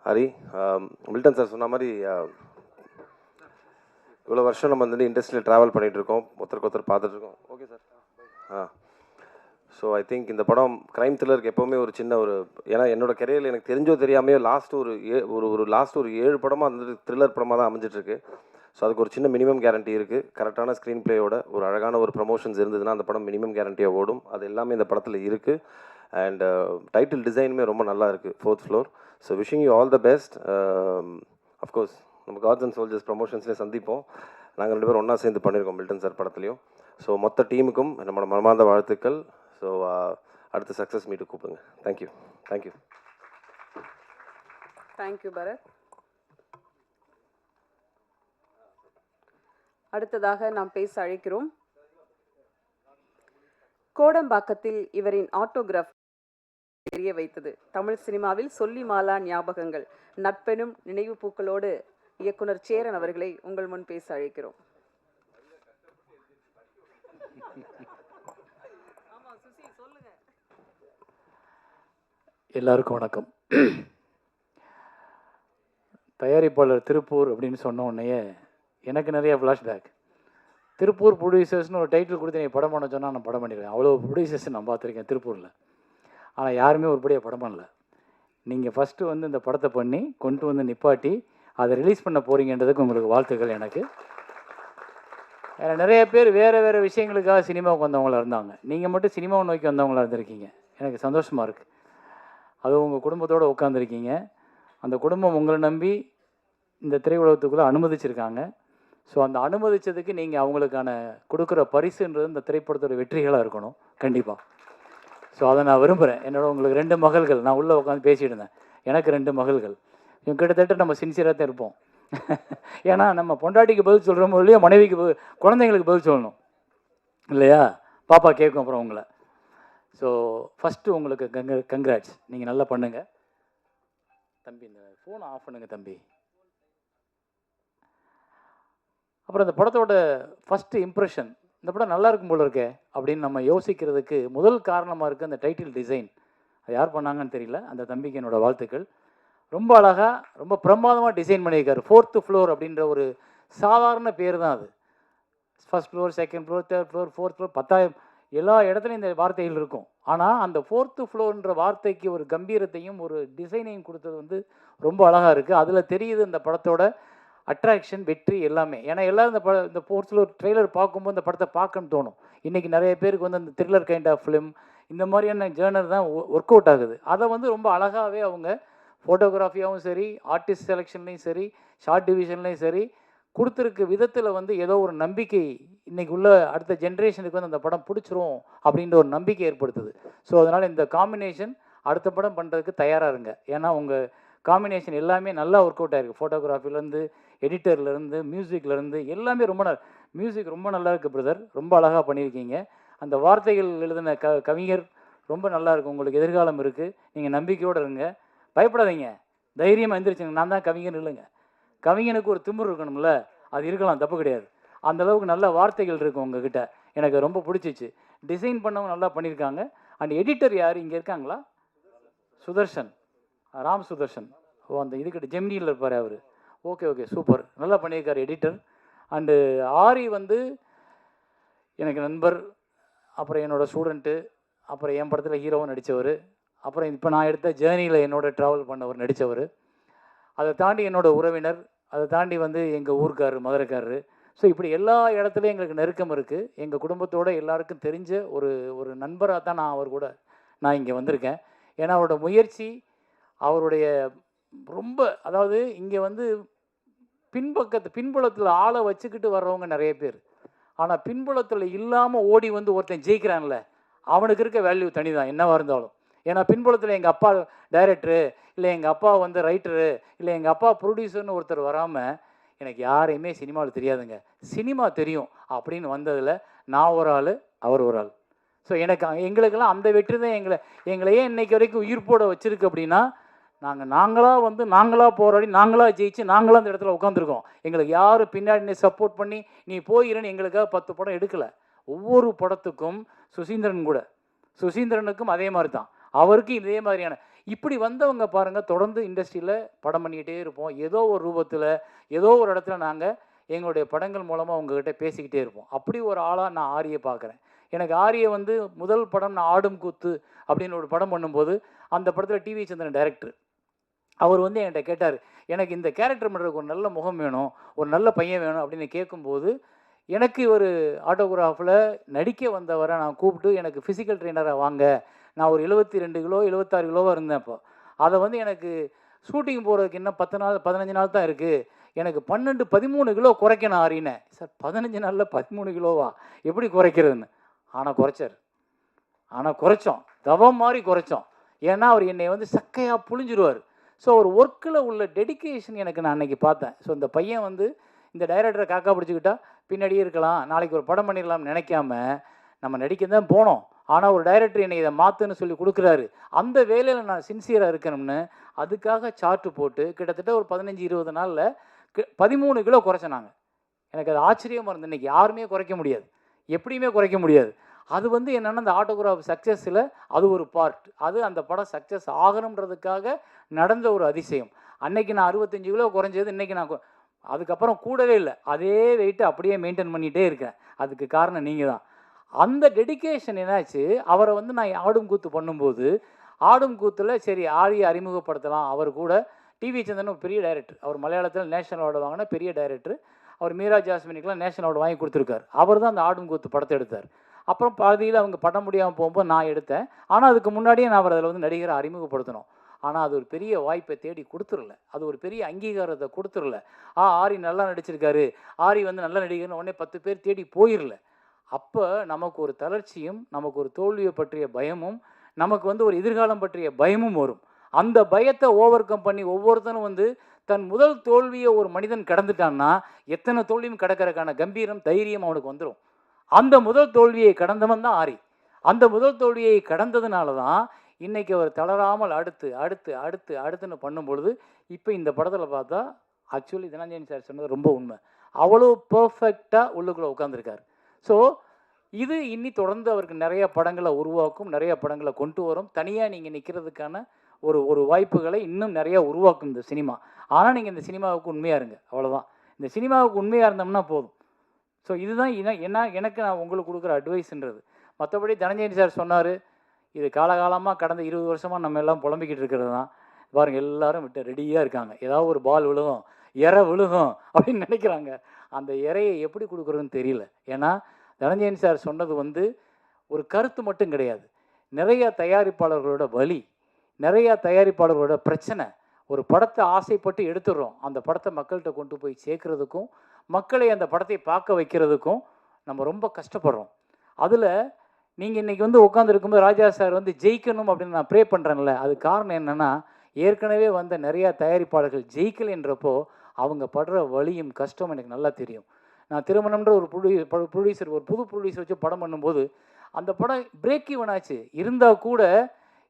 Hari, Milton sir சொன்ன மாதிரி இவ்வளோ வருஷம் நம்ம வந்து இண்டஸ்ட்ரியில் ட்ராவல் பண்ணிகிட்ருக்கோம், ஒருத்தருக்கு பார்த்துட்ருக்கோம். Okay sir. So I think இந்த படம் க்ரைம் த்ரில்லருக்கு எப்போவுமே ஒரு சின்ன ஒரு, ஏன்னா என்னோட கெரியரில் எனக்கு தெரிஞ்சோ தெரியாமையோ லாஸ்ட் ஒரு 7 படமாக வந்து த்ரில்லர் படமாக தான் அமைஞ்சிட்ருக்கு. ஸோ அதுக்கு ஒரு சின்ன மினிமம் கேரண்டி இருக்குது. கரெக்டான ஸ்க்ரீன் பிளேயோட ஒரு அழகான ஒரு ப்ரமோஷன்ஸ் இருந்ததுன்னா அந்த படம் மினிமம் கேரண்டியாக ஓடும். அது எல்லாமே இந்த படத்தில் இருக்குது. அண்ட் டைட்டில் டிசைனுமே ரொம்ப நல்லா இருக்குது, 4th floor. So wishing you all the best. Of course நம்ம காட்ஸ் அண்ட் சோல்ஜர்ஸ் ப்ரமோஷன்ஸ்லேயே சந்திப்போம். நாங்கள் 2 பேரும் ஒன்றா சேர்ந்து பண்ணியிருக்கோம் மில்டன் சார் படத்துலையும். ஸோ மொத்த டீமுக்கும் நம்மளோட மனமார்ந்த வாழ்த்துக்கள். ஸோ அடுத்த சக்ஸஸ் மீட்டு கூப்பிடுங்க. தேங்க்யூ பரத். அடுத்ததாக நாம் பேச அழைக்கிறோம். கோடம்பாக்கத்தில் இவரின் ஆட்டோகிராஃப் தெரிய வைத்தது. தமிழ் சினிமாவில் சொல்லி மாலா ஞாபகங்கள், நட்பெனும் நினைவு பூக்களோடு இயக்குனர் சேரன் அவர்களை உங்கள் முன் பேச அழைக்கிறோம். எல்லாருக்கும் வணக்கம். தயாரிப்பாளர் திருப்பூர் அப்படின்னு சொன்ன உடனேயே எனக்கு நிறைய ஃப்ளாஷ்பேக். திருப்பூர் ப்ரொடியூசர்ஸ்னு ஒரு டைட்டில் கொடுத்து நீ படம் பண்ண சொன்னால் நான் படம் பண்ணிடுவேன். அவ்வளோ ப்ரொடியூசர்ஸ் நான் பார்த்துருக்கேன் திருப்பூரில். ஆனால் யாருமே ஒருபடியாக படம் பண்ணல. நீங்கள் ஃபஸ்ட்டு வந்து இந்த படத்தை பண்ணி கொண்டு வந்து நிப்பாட்டி அதை ரிலீஸ் பண்ண போகிறீங்கன்றதுக்கு உங்களுக்கு வாழ்த்துக்கள். எனக்கு நிறைய பேர் வேறு வேறு விஷயங்களுக்காக சினிமாவுக்கு வந்தவங்களா இருந்தாங்க. நீங்கள் மட்டும் சினிமாவை நோக்கி வந்தவங்களா இருந்திருக்கீங்க. எனக்கு சந்தோஷமாக இருக்குது. அதுவும் உங்கள் குடும்பத்தோடு உட்காந்துருக்கீங்க. அந்த குடும்பம் உங்களை நம்பி இந்த திரையுலகத்துக்குள்ளே அனுமதிச்சிருக்காங்க. ஸோ அந்த அனுமதிச்சதுக்கு நீங்கள் அவங்களுக்கான கொடுக்குற பரிசுன்றது இந்த திரைப்படத்தோட வெற்றிகளாக இருக்கணும் கண்டிப்பாக. ஸோ அதை நான் விரும்புகிறேன். உங்களுக்கு 2 மகள்கள். நான் உள்ளே உட்காந்து பேசிகிட்டு இருந்தேன். எனக்கு 2 மகள்கள். இவங்க கிட்டத்தட்ட நம்ம சின்சியராக தான் இருப்போம். ஏன்னா நம்ம பொண்டாட்டிக்கு பதில் சொல்கிறோமோ இல்லையா, மனைவிக்கு குழந்தைங்களுக்கு பதில் சொல்லணும் இல்லையா? பாப்பா கேட்கும் அப்புறம் உங்களை. ஸோ ஃபஸ்ட்டு உங்களுக்கு கங்க்ராட்ஸ். நீங்கள் நல்லா பண்ணுங்கள் தம்பி. இந்த ஃபோனை ஆஃப் பண்ணுங்கள் தம்பி. அப்புறம் இந்த படத்தோட ஃபஸ்ட்டு இம்ப்ரெஷன், இந்த படம் நல்லா இருக்கும் போல இருக்கே அப்படின்னு நம்ம யோசிக்கிறதுக்கு முதல் காரணமாக இருக்குது அந்த டைட்டில் டிசைன். அது யார் பண்ணாங்கன்னு தெரியல. அந்த தம்பிக்கு என்னோடய வாழ்த்துக்கள். ரொம்ப அழகாக ரொம்ப பிரமாதமாக டிசைன் பண்ணியிருக்காரு. 4th ஃப்ளோர் அப்படின்ற ஒரு சாதாரண பேர் தான் அது. 1st floor, 2nd floor, 3rd floor, 4th floor, 10,000 எல்லா இடத்துலையும் இந்த வார்த்தைகள் இருக்கும். ஆனால் அந்த 4th ஃப்ளோர்ன்ற வார்த்தைக்கு ஒரு கம்பீரத்தையும் ஒரு டிசைனையும் கொடுத்தது வந்து ரொம்ப அழகாக இருக்குது. அதில் தெரியுது இந்த படத்தோட அட்ராக்ஷன், வெற்றி எல்லாமே. ஏன்னா எல்லோரும் இந்த 4th ஃப்ளோர் ட்ரெய்லர் பார்க்கும்போது இந்த படத்தை பார்க்கணும்னு தோணும். இன்றைக்கி நிறைய பேருக்கு வந்து அந்த த்ரில்லர் கைண்ட் ஆஃப் ஃபிலிம் இந்த மாதிரியான ஜேர்னர் தான் ஒர்க் அவுட் ஆகுது. அதை வந்து ரொம்ப அழகாகவே அவங்க ஃபோட்டோகிராஃபியாகவும் சரி, ஆர்டிஸ்ட் செலெக்ஷன்லேயும் சரி, ஷார்ட் டிவிஷன்லேயும் சரி கொடுத்துருக்க விதத்தில் வந்து ஏதோ ஒரு நம்பிக்கை இன்றைக்கி உள்ள அடுத்த ஜென்ரேஷனுக்கு வந்து அந்த படம் பிடிச்சிரும் அப்படின்ற ஒரு நம்பிக்கை ஏற்படுத்துது. ஸோ அதனால் இந்த காம்பினேஷன் அடுத்த படம் பண்ணுறதுக்கு தயாராக இருங்க. ஏன்னா உங்கள் காம்பினேஷன் எல்லாமே நல்லா ஒர்க் அவுட் ஆகிருக்கு. ஃபோட்டோகிராஃபிலேருந்து, எடிட்டர்லேருந்து, மியூசிக்லேருந்து எல்லாமே மியூசிக் ரொம்ப நல்லா இருக்குது பிரதர். ரொம்ப அழகாக பண்ணியிருக்கீங்க. அந்த வார்த்தைகள் எழுதின கவிஞர் ரொம்ப நல்லா இருக்குது. உங்களுக்கு எதிர்காலம் இருக்குது. நீங்கள் நம்பிக்கையோடு இருங்க, பயப்படாதீங்க, தைரியமாக எழுந்திரிச்சுங்க. நான் தான் கவிஞர் இல்லைங்க. கவிஞனுக்கு ஒரு திமிரு இருக்கணும்ல, அது இருக்கலாம், தப்பு கிடையாது. அந்தளவுக்கு நல்ல வார்த்தைகள் இருக்குது உங்ககிட்ட. எனக்கு ரொம்ப பிடிச்சிச்சு. டிசைன் பண்ணவங்க நல்லா பண்ணியிருக்காங்க. அண்ட் எடிட்டர் யார் இங்கே இருக்காங்களா? சுதர்ஷன், ராம் சுதர்ஷன். ஓ, அந்த இதுக்கிட்ட ஜெமினியில் இருப்பார் அவர். ஓகே சூப்பர், நல்லா பண்ணியிருக்கார் எடிட்டர். அண்டு ஆரி வந்து எனக்கு நண்பர், அப்புறம் என்னோடய ஸ்டூடெண்ட்டு, அப்புறம் என் படத்தில் ஹீரோவும் நடித்தவர், அப்புறம் இப்போ நான் எடுத்த ஜேர்னியில் என்னோட ட்ராவல் பண்ணவர் நடித்தவர். அதை தாண்டி என்னோடய உறவினர், அதை தாண்டி வந்து எங்கள் ஊருக்காரர், மதுரைக்காரரு. ஸோ இப்படி எல்லா இடத்துலையும் எங்களுக்கு நெருக்கம் இருக்குது. எங்கள் குடும்பத்தோடு எல்லாருக்கும் தெரிஞ்ச ஒரு நண்பராக தான் நான் இங்கே வந்திருக்கேன். ஏன்னா அவரோட முயற்சி, அவருடைய ரொம்ப, அதாவது இங்கே வந்து பின்புலத்தில் ஆளை வச்சுக்கிட்டு வர்றவங்க நிறைய பேர். ஆனால் பின்புலத்தில் இல்லாமல் ஓடி வந்து ஒருத்தன் ஜெயிக்கிறான்ல, அவனுக்கு இருக்க வேல்யூ தனி தான் என்னவாக இருந்தாலும். ஏன்னா பின்புலத்தில் எங்கள் அப்பா டைரக்டரு, இல்லை எங்கள் அப்பா வந்து ரைட்டரு, இல்லை எங்கள் அப்பா ப்ரொடியூசர்னு ஒருத்தர் வராமல் எனக்கு யாரையுமே சினிமாவில் தெரியாதுங்க. சினிமா தெரியும் அப்படின்னு வந்ததில் நான் ஒரு ஆள், அவர் ஒரு ஆள். ஸோ எங்களுக்கெல்லாம் அந்த வெற்றி தான் எங்களையே இன்னைக்கு வரைக்கும் உயிர்ப்போட வச்சுருக்கு. அப்படின்னா நாங்களாக போராடி, நாங்களாக ஜெயிச்சு, நாங்களாக அந்த இடத்துல உட்காந்துருக்கோம். எங்களுக்கு யாரும் பின்னாடி சப்போர்ட் பண்ணி நீ போயிடுன்னு எங்களுக்காக 10 படம் எடுக்கலை. ஒவ்வொரு படத்துக்கும் சுசீந்திரனுக்கும் அதே மாதிரி தான், அவருக்கும் இதே மாதிரியான இப்படி வந்தவங்க பாருங்கள். தொடர்ந்து இண்டஸ்ட்ரியில் படம் பண்ணிக்கிட்டே இருப்போம். ஏதோ ஒரு ரூபத்தில், ஏதோ ஒரு இடத்துல நாங்கள் எங்களுடைய படங்கள் மூலமாக உங்ககிட்ட பேசிக்கிட்டே இருப்போம். அப்படி ஒரு ஆளாக நான் ஆரியை பார்க்குறேன். எனக்கு ஆரியை வந்து முதல் படம் நான் ஆடும் கூத்து அப்படின்னு ஒரு படம் பண்ணும்போது, அந்த படத்தில் டிவி சந்திரன் டைரக்டர் அவர் வந்து என்கிட்ட கேட்டார், எனக்கு இந்த கேரக்டர் பண்ணுறதுக்கு ஒரு நல்ல முகம் வேணும், ஒரு நல்ல பையன் வேணும் அப்படின்னு கேட்கும்போது, எனக்கு ஒரு ஆட்டோகிராஃபில் நடிக்க வந்தவரை நான் கூப்பிட்டு எனக்கு ஃபிசிக்கல் ட்ரெயினராக வாங்க, நான் ஒரு 72 கிலோ 76 கிலோவாக இருந்தேன். அப்போ அதை வந்து எனக்கு ஷூட்டிங் போகிறதுக்கு இன்னும் 10 நாள் 15 நாள் தான் இருக்குது, எனக்கு 12-13 கிலோ குறைக்கணும் ஆறினேன். சார் 15 நாளில் 13 கிலோவா எப்படி குறைக்கிறதுன்னு. ஆனால் குறைச்சோம், தவம் மாதிரி குறைச்சோம். ஏன்னா அவர் என்னை வந்து சக்கையாக புழிஞ்சிருவார். ஸோ ஒரு ஒர்க்கில் உள்ள டெடிக்கேஷன் எனக்கு நான் அன்றைக்கி பார்த்தேன். ஸோ இந்த பையன் வந்து இந்த டைரக்டரை காக்கா பிடிச்சிக்கிட்டா பின்னாடியே இருக்கலாம், நாளைக்கு ஒரு படம் பண்ணிடலாம்னு நினைக்காம நம்ம நடிக்க தான் போனோம். ஆனால் ஒரு டைரக்டர் என்னை இதை மாற்றுன்னு சொல்லி கொடுக்குறாரு. அந்த வேலையில் நான் சின்சியராக இருக்கணும்னு அதுக்காக சார்ட்டு போட்டு கிட்டத்தட்ட ஒரு 15-20 நாளில் 13 கிலோ குறைச்சேன். எனக்கு அது ஆச்சரியமாக இருந்தது. இன்றைக்கி யாருமே குறைக்க முடியாது, எப்படியுமே குறைக்க முடியாது. அது வந்து என்னென்னா அந்த ஆட்டோகிராஃப் சக்ஸஸில் அது ஒரு பார்ட். அது அந்த படம் சக்ஸஸ் ஆகணுன்றதுக்காக நடந்த ஒரு அதிசயம். அன்னைக்கு நான் 65 கிலோ குறைஞ்சது, இன்றைக்கி நான் அதுக்கப்புறம் கூடவே இல்லை, அதே வெயிட்டு அப்படியே மெயின்டைன் பண்ணிகிட்டே இருக்கேன். அதுக்கு காரணம் நீங்கள் தான். அந்த டெடிகேஷன் என்னாச்சு, அவரை வந்து நான் ஆடும் கூத்து பண்ணும்போது ஆடும் கூத்தில் சரி ஆரியை அறிமுகப்படுத்தலாம். அவர் கூட டிவி சந்திரன் ஒரு பெரிய டைரக்டர், அவர் மலையாளத்தில் நேஷனல் அவார்டு வாங்கின பெரிய டைரக்டர். அவர் மீரா ஜாஸ்மினிக்கெலாம் நேஷனல் அவார்டு வாங்கி கொடுத்துருக்காரு. அவர் தான் அந்த ஆடும் கூத்து படத்தை எடுத்தார். அப்புறம் பாதியில் அவங்க படம் முடியாமல் போகும்போது நான் எடுத்தேன். ஆனால் அதுக்கு முன்னாடியே நான் அவர் அதில் வந்து நடிகரை அறிமுகப்படுத்தணும். ஆனால் அது ஒரு பெரிய வாய்ப்பை தேடி கொடுத்துடல, அது ஒரு பெரிய அங்கீகாரத்தை கொடுத்துடல. ஆரி நல்லா நடிச்சிருக்காரு, ஆரி வந்து நல்ல நடிகர்னு உடனே 10 பேர் தேடி போயிடல. அப்போ நமக்கு ஒரு தளர்ச்சியும், நமக்கு ஒரு தோல்வியை பற்றிய பயமும், நமக்கு வந்து ஒரு எதிர்காலம் பற்றிய பயமும் வரும். அந்த பயத்தை ஓவர் கம் பண்ணி ஒவ்வொருத்தனும் வந்து தன் முதல் தோல்வியை ஒரு மனிதன் கடந்துட்டான்னா எத்தனை தோல்வியும் கடக்கிறதுக்கான கம்பீரம், தைரியம் அவனுக்கு வந்துடும். அந்த முதல் தோல்வியை கடந்தவன் தான் ஆரி. அந்த முதல் தோல்வியை கடந்ததுனால தான் இன்றைக்கி அவர் தளராமல் அடுத்து அடுத்து அடுத்து அடுத்துன்னு பண்ணும்பொழுது இப்போ இந்த படத்தில் பார்த்தா ஆக்சுவலி தனஞ்சயன் சார் சொன்னது ரொம்ப உண்மை. அவ்வளோ பர்ஃபெக்டாக உள்ளுக்குள்ளே உட்காந்துருக்காரு. ஸோ இது இன்னி தொடர்ந்து அவருக்கு நிறைய படங்களை உருவாக்கும், நிறைய படங்களை கொண்டு வரும். தனியாக நீங்கள் நிற்கிறதுக்கான ஒரு வாய்ப்புகளை இன்னும் நிறையா உருவாக்கும் இந்த சினிமா. ஆனால் நீங்கள் இந்த சினிமாவுக்கு உண்மையாக இருங்க, அவ்வளோதான். இந்த சினிமாவுக்கு உண்மையாக இருந்தோம்னா போதும். ஸோ இதுதான் எனக்கு நான் உங்களுக்கு கொடுக்குற அட்வைஸ்ன்றது. மற்றபடி தனஞ்சயன் சார் சொன்னார், இது காலகாலமாக கடந்த 20 வருஷமாக நம்ம எல்லாம் புலம்பிக்கிட்டு இருக்கிறது தான். பாருங்கள், எல்லாரும் விட்டு ரெடியாக இருக்காங்க, ஏதாவது ஒரு பால் விழுகும், இறை விழுகும் அப்படின்னு நினைக்கிறாங்க. அந்த இறையை எப்படி கொடுக்குறதுன்னு தெரியல. ஏன்னா தனஞ்சயன் சார் சொன்னது வந்து ஒரு கருத்து மட்டும் கிடையாது, நிறையா தயாரிப்பாளர்களோட வலி, நிறையா தயாரிப்பாளர்களோட பிரச்சனை. ஒரு படத்தை ஆசைப்பட்டு எடுத்துடுறோம், அந்த படத்தை மக்கள்கிட்ட கொண்டு போய் சேர்க்குறதுக்கும் மக்களை அந்த படத்தை பார்க்க வைக்கிறதுக்கும் நம்ம ரொம்ப கஷ்டப்படுறோம். அதில் நீங்கள் இன்றைக்கி வந்து உட்காந்துருக்கும்போது ராஜா சார் வந்து ஜெயிக்கணும் அப்படின்னு நான் ப்ரே பண்ணுறேன்ல, அது காரணம் என்னென்னா ஏற்கனவே வந்த நிறையா தயாரிப்பாளர்கள் ஜெயிக்கலைன்றப்போ அவங்க படுற வலியும் கஷ்டம் எனக்கு நல்லா தெரியும். நான் திருமணம்ன்ற ஒரு ப்ரொடியூசர், ஒரு புது ப்ரொடியூசர் வச்சு படம் பண்ணும்போது அந்த படம் பிரேக் ஈவன் ஆச்சு. இருந்தால் கூட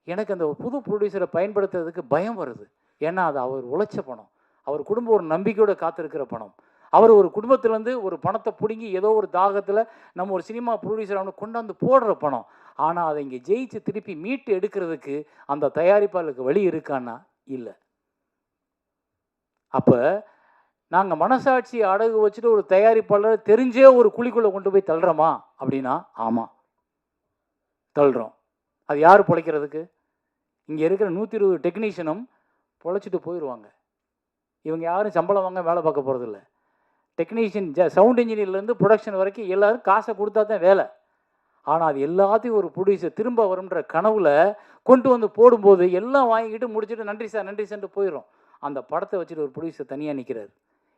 எனக்கு அந்த புது ப்ரொடியூசரை பயன்படுத்துறதுக்கு பயம் வருது. ஏன்னா அது அவர் உழைச்ச பணம், அவர் குடும்பம் ஒரு நம்பிக்கையோடு காத்திருக்கிற பணம். அவர் ஒரு குடும்பத்திலேருந்து ஒரு பணத்தை பிடுங்கி ஏதோ ஒரு தாகத்தில் நம்ம ஒரு சினிமா ப்ரொடியூசர் அவனை கொண்டாந்து போடுற பணம். ஆனால் அதை இங்கே ஜெயிச்சு திருப்பி மீட்டு எடுக்கிறதுக்கு அந்த தயாரிப்பாளருக்கு வழி இருக்கான்னா இல்லை. அப்போ நாங்கள் மனசாட்சியை அடகு வச்சுட்டு ஒரு தயாரிப்பாளர் தெரிஞ்சே ஒரு குழிக்குள்ளே கொண்டு போய் தள்ளுறோமா அப்படின்னா ஆமாம், தள்ளுறோம். அது யார் பிழைக்கிறதுக்கு? இங்கே இருக்கிற 120 டெக்னீஷியனும் பொழைச்சிட்டு போயிடுவாங்க. இவங்க யாரும் சம்பளம் வாங்க வேலை பார்க்க போகிறதில்ல. டெக்னீஷியன், சவுண்ட் இன்ஜினியர்லேருந்து ப்ரொடக்ஷன் வரைக்கும் எல்லோரும் காசை கொடுத்தா தான் வேலை. ஆனால் அது எல்லாத்தையும் ஒரு ப்ரொடியூசர் திரும்ப வரும்ன்ற கனவில் கொண்டு வந்து போடும்போது எல்லாம் வாங்கிக்கிட்டு முடிச்சுட்டு நன்றி சார் நன்றி சார்ட்டு போயிடும். அந்த படத்தை வச்சுட்டு ஒரு ப்ரொடியூசர் தனியாக நிற்கிறார்.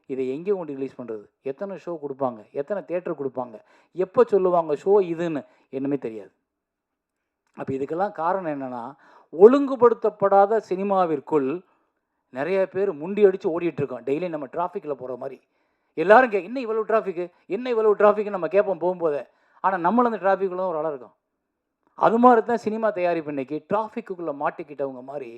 இதை எங்கே கொண்டு ரிலீஸ் பண்ணுறது? எத்தனை ஷோ கொடுப்பாங்க? எத்தனை தேட்டர் கொடுப்பாங்க? எப்போ சொல்லுவாங்க ஷோ இதுன்னு? என்னமே தெரியாது. அப்போ இதுக்கெல்லாம் காரணம் என்னென்னா, ஒழுங்குபடுத்தப்படாத சினிமாவிற்குள் நிறைய பேர் முண்டி அடித்து ஓடிட்டுருக்கோம். டெய்லி நம்ம டிராஃபிக்கில் போகிற மாதிரி எல்லோரும் என்ன இவ்வளோ டிராஃபிக்கு, என்ன இவ்வளோ டிராஃபிக்கு நம்ம கேட்போம் போகும்போதே. ஆனால் நம்மளும் அந்த டிராஃபிக்குள்ள ஒரு ஆளாக இருக்கும். அது மாதிரி தான் சினிமா தயாரிப்பு இன்னைக்கு டிராஃபிக்குள்ளே மாட்டிக்கிட்டவங்க மாதிரி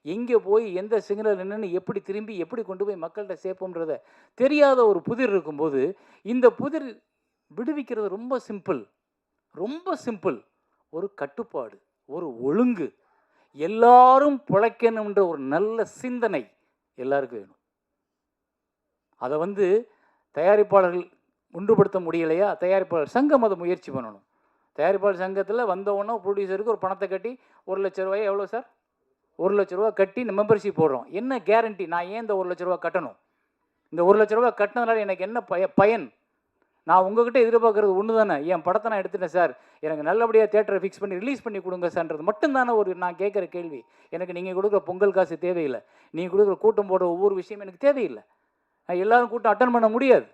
எங்கே போய் எந்த சிக்னல் என்னென்னு எப்படி திரும்பி எப்படி கொண்டு போய் மக்கள்கிட்ட சேர்ப்போம்ன்றத தெரியாத ஒரு புதிர் இருக்கும்போது இந்த புதிர் விடுவிக்கிறது ரொம்ப சிம்பிள், ரொம்ப சிம்பிள். ஒரு கட்டுப்பாடு, ஒரு ஒழுங்கு, எல்லாரும் பிழைக்கணுன்ற ஒரு நல்ல சிந்தனை எல்லாருக்கும் வேணும். அதை வந்து தயாரிப்பாளர்கள் ஒன்றுபடுத்த முடியலையா? தயாரிப்பாளர் சங்கம் அதை முயற்சி பண்ணணும். தயாரிப்பாளர் சங்கத்தில் வந்தவொன்னே ப்ரொடியூசருக்கு ஒரு பணத்தை கட்டி 1 லட்ச ரூபாய், எவ்வளோ சார்? 1 லட்ச ரூபா கட்டி மெம்பர்ஷிப் போடுறோம். என்ன கேரண்டி? நான் ஏன் இந்த 1 லட்ச ரூபா கட்டணும்? இந்த 1 லட்ச ரூபா கட்டினதுனால எனக்கு என்ன பயன்? நான் உங்ககிட்ட எதிர்பார்க்குறது ஒன்று தானே, என் படத்தை நான் எடுத்துட்டேன் சார், எனக்கு நல்லபடியாக தேட்டரை ஃபிக்ஸ் பண்ணி ரிலீஸ் பண்ணி கொடுங்க சார்ன்றது மட்டும்தானே ஒரு நான் கேட்குற கேள்வி. எனக்கு நீங்கள் கொடுக்குற பொங்கல் காசு தேவையில்லை, நீங்கள் கொடுக்குற கூட்டம் போடுற ஒவ்வொரு விஷயம் எனக்கு தேவையில்லை. நான் எல்லோரும் கூட்டம் அட்டன் பண்ண முடியாது.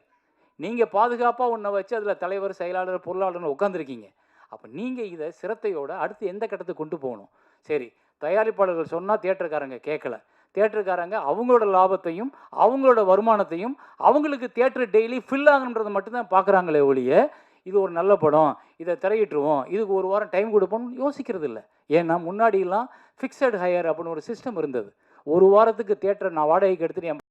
நீங்கள் பாதுகாப்பாக ஒன்றை வச்சு அதில் தலைவர், செயலாளர், பொருளாளர்னு உட்காந்துருக்கீங்க. அப்போ நீங்கள் இதை சிரத்தையோடு அடுத்து எந்த கட்டத்துக்கு கொண்டு போகணும்? சரி, தயாரிப்பாளர்கள் சொன்னால் தியேட்டருக்காரங்க கேட்கல. தியேட்டருக்காரங்க அவங்களோட லாபத்தையும் அவங்களோட வருமானத்தையும் அவங்களுக்கு தியேட்டர் டெய்லி ஃபில் ஆகணுன்றதை மட்டும்தான் பார்க்குறாங்களே ஒழிய இது ஒரு நல்ல படம், இதை திரையிட்டுருவோம், இதுக்கு ஒரு வாரம் டைம் கொடுப்போம்னு யோசிக்கிறது இல்லை. ஏன்னா முன்னாடியெல்லாம் ஃபிக்ஸட் ஹையர் அப்படின்னு ஒரு சிஸ்டம் இருந்தது. ஒரு வாரத்துக்கு தியேட்டரை நான் வாடகைக்கு எடுத்துகிட்டு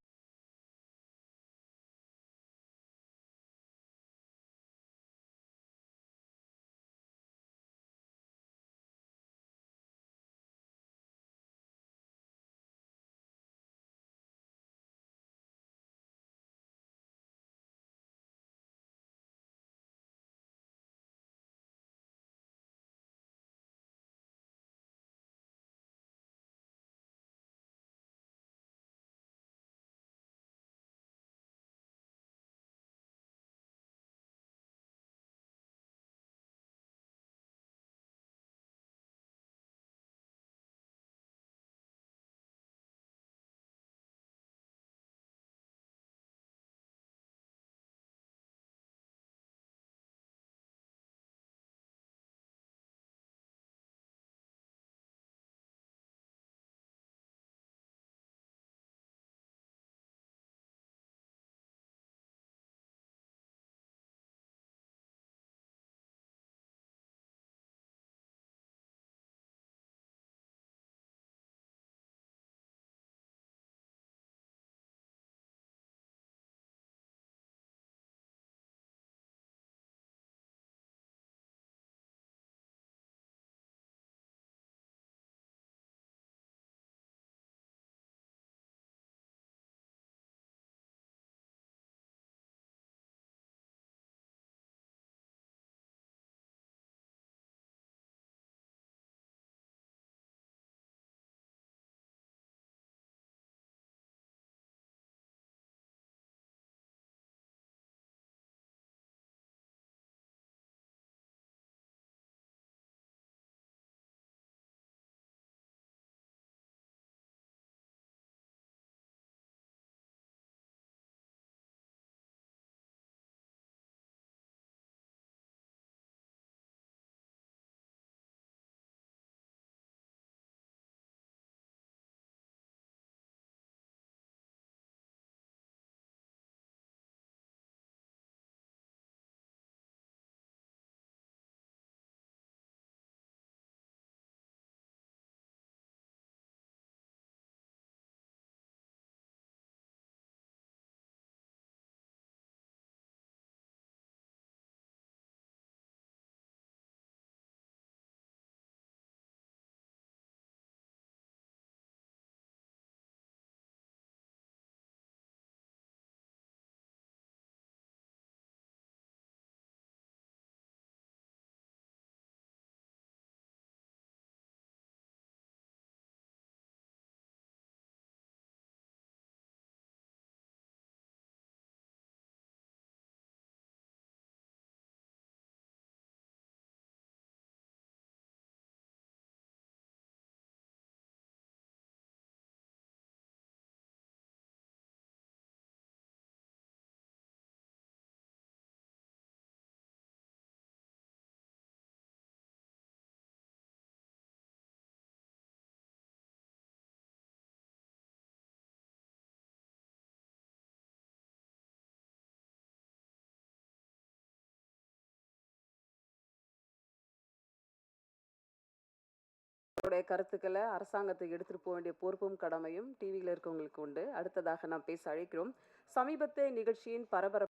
உங்களுடைய கருத்துக்களை அரசாங்கத்துக்கு எடுத்துட்டு போக வேண்டிய பொறுப்பும் கடமையும் டிவியில் இருக்கவங்களுக்கு உண்டு. அடுத்ததாக நாம் பேச அழைக்கிறோம் சமீபத்திய நிகழ்ச்சியின் பரபரப்பு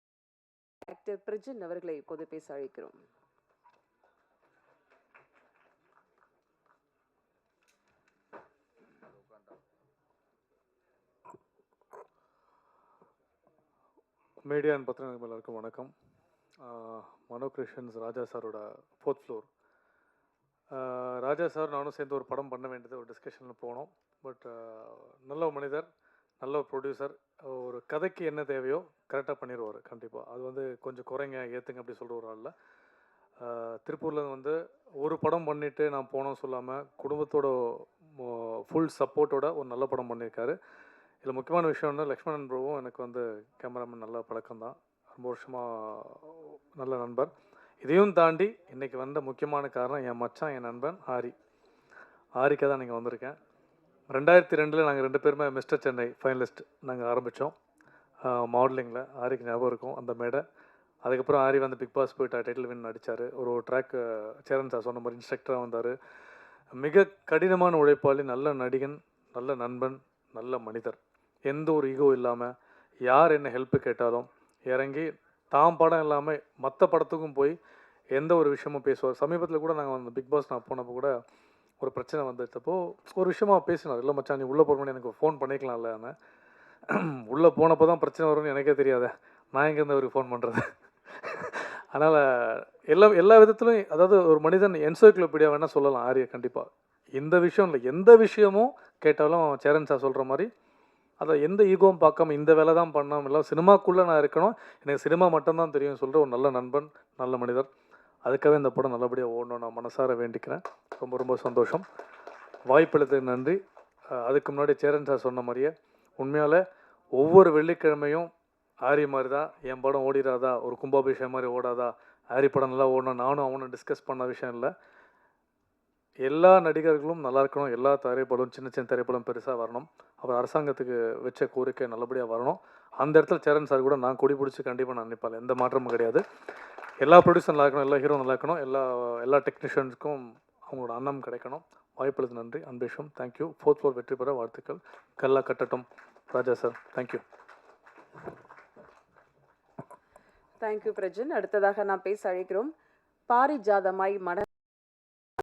ஆக்டர் பிரஜன் அவர்களை இப்போது பேச அழைக்கிறோம். மீடியா அண்ட் பத்திரிகை எல்லாருக்கும் வணக்கம். மனோ கிரியேஷன்ஸ் ராஜா சாரோட 4th ஃப்ளோர். ராஜா சார் நானும் சேர்ந்து ஒரு படம் பண்ண வேண்டியது ஒரு டிஸ்கஷனில் போனோம். பட் நல்ல ஒரு மனிதர், நல்ல ஒரு ப்ரொடியூசர். ஒரு கதைக்கு என்ன தேவையோ கரெக்டாக பண்ணிடுவார் கண்டிப்பாக. அது வந்து கொஞ்சம் குறைங்க ஏற்றுங்க அப்படி சொல்கிற ஒரு ஆளில். திருப்பூரில் வந்து ஒரு படம் பண்ணிவிட்டு நான் போனோம் சொல்லாமல் குடும்பத்தோட ஃபுல் சப்போர்ட்டோட ஒரு நல்ல படம் பண்ணியிருக்காரு. இதில் முக்கியமான விஷயம் வந்து லக்ஷ்மணன் ப்ரோவும் எனக்கு வந்து கேமராமேன் நல்ல பழக்கம்தான், ரொம்ப வருஷமாக நல்ல நண்பர். இதையும் தாண்டி இன்றைக்கி வந்த முக்கியமான காரணம் என் மச்சான், என் நண்பன் ஆரிக்காக தான் நீங்கள் வந்திருக்கேன். 2002 நாங்கள் 2 பேருமே மிஸ்டர் சென்னை ஃபைனலிஸ்ட் நாங்கள் ஆரம்பித்தோம் மாடலிங்கில். ஆரிக்கு ஞாபகம் இருக்கும் அந்த மேடை. அதுக்கப்புறம் ஆரி வந்து பிக் பாஸ் போய்ட்டு டைட்டில் வின் அடித்தார். ஒரு ட்ராக் சேரன் சார் சொன்ன மாதிரி இன்ஸ்ட்ரக்டராக வந்தார். மிக கடினமான உழைப்பாளி, நல்ல நடிகன், நல்ல நண்பன், நல்ல மனிதர். எந்த ஒரு ஈகோ இல்லாமல் யார் என்ன ஹெல்ப்பு கேட்டாலும் இறங்கி தாம் படம் இல்லாமல் மற்ற படத்துக்கும் போய் எந்த ஒரு விஷயமும் பேசுவார். சமீபத்தில் கூட நாங்கள் வந்து பிக் பாஸ் நான் போனப்போ கூட ஒரு பிரச்சனை வந்துச்சப்போ ஒரு விஷயமா பேசினார். இல்லை மச்சான் நீ உள்ளே போகணும்னு எனக்கு ஃபோன் பண்ணிக்கலாம்ல. உள்ளே போனப்போ தான் பிரச்சனை வரும்னு எனக்கே தெரியாத, நான் எங்கேருந்து அவருக்கு ஃபோன் பண்ணுறது. அதனால் எல்லா விதத்துலையும், அதாவது ஒரு மனிதன் என்சைக்ளோபீடியா வேணால் சொல்லலாம் ஆரியை கண்டிப்பாக. இந்த விஷயம் இல்லை, எந்த விஷயமும் கேட்டாலும் சேரன் சார் சொல்கிற மாதிரி அதை எந்த ஈகோவும் பார்க்காம இந்த வேலை தான் பண்ணாமல் இல்லை, சினிமாக்குள்ளே நான் இருக்கணும், எனக்கு சினிமா மட்டும்தான் தெரியும் சொல்கிற ஒரு நல்ல நண்பன், நல்ல மனிதர். அதுக்காகவே இந்த படம் நல்லபடியாக ஓடணும் நான் மனசார வேண்டிக்கிறேன். ரொம்ப ரொம்ப சந்தோஷம். வாய்ப்பளித்ததுக்கு நன்றி. அதுக்கு முன்னாடி சேரன் சார் சொன்ன மாதிரியே உண்மையால் ஒவ்வொரு வெள்ளிக்கிழமையும் ஆரி மாதிரி தான் என் படம் ஓடிடாதா, ஒரு கும்பாபிஷேகம் மாதிரி ஓடாதா, ஆரி படம் நல்லா ஓடணும் நானும் அவனும் டிஸ்கஸ் பண்ண விஷயம் இல்லை. எல்லா நடிகர்களும் நல்லா இருக்கணும், எல்லா திரைப்படம் சின்ன சின்ன திரைப்படம் பெருசாக வரணும். அவர் அரசாங்கத்துக்கு வச்ச கோரிக்கை நல்லபடியாக வரணும். அந்த இடத்துல சேரன் சார் கூட நான் கொடி பிடிச்சி கண்டிப்பாக நான் நினைப்பாள், எந்த மாற்றமும் கிடையாது. எல்லா ப்ரொடியூசர் நல்லா இருக்கணும், எல்லா ஹீரோ நல்லா இருக்கணும், எல்லா டெக்னீஷியன்ஸுக்கும் அவங்களோட அன்னம் கிடைக்கணும். வாய்ப்புள்ளது நன்றி, அன்பேஷம். தேங்க்யூ. 4th ஃப்ளோர் வெற்றி பெற வாழ்த்துக்கள். கல்லா கட்டட்டும் ராஜா சார். தேங்க்யூ. தேங்க்யூ பிரஜன். அடுத்ததாக நாம் பேச அழைக்கிறோம் பாரிஜாதமாய் மன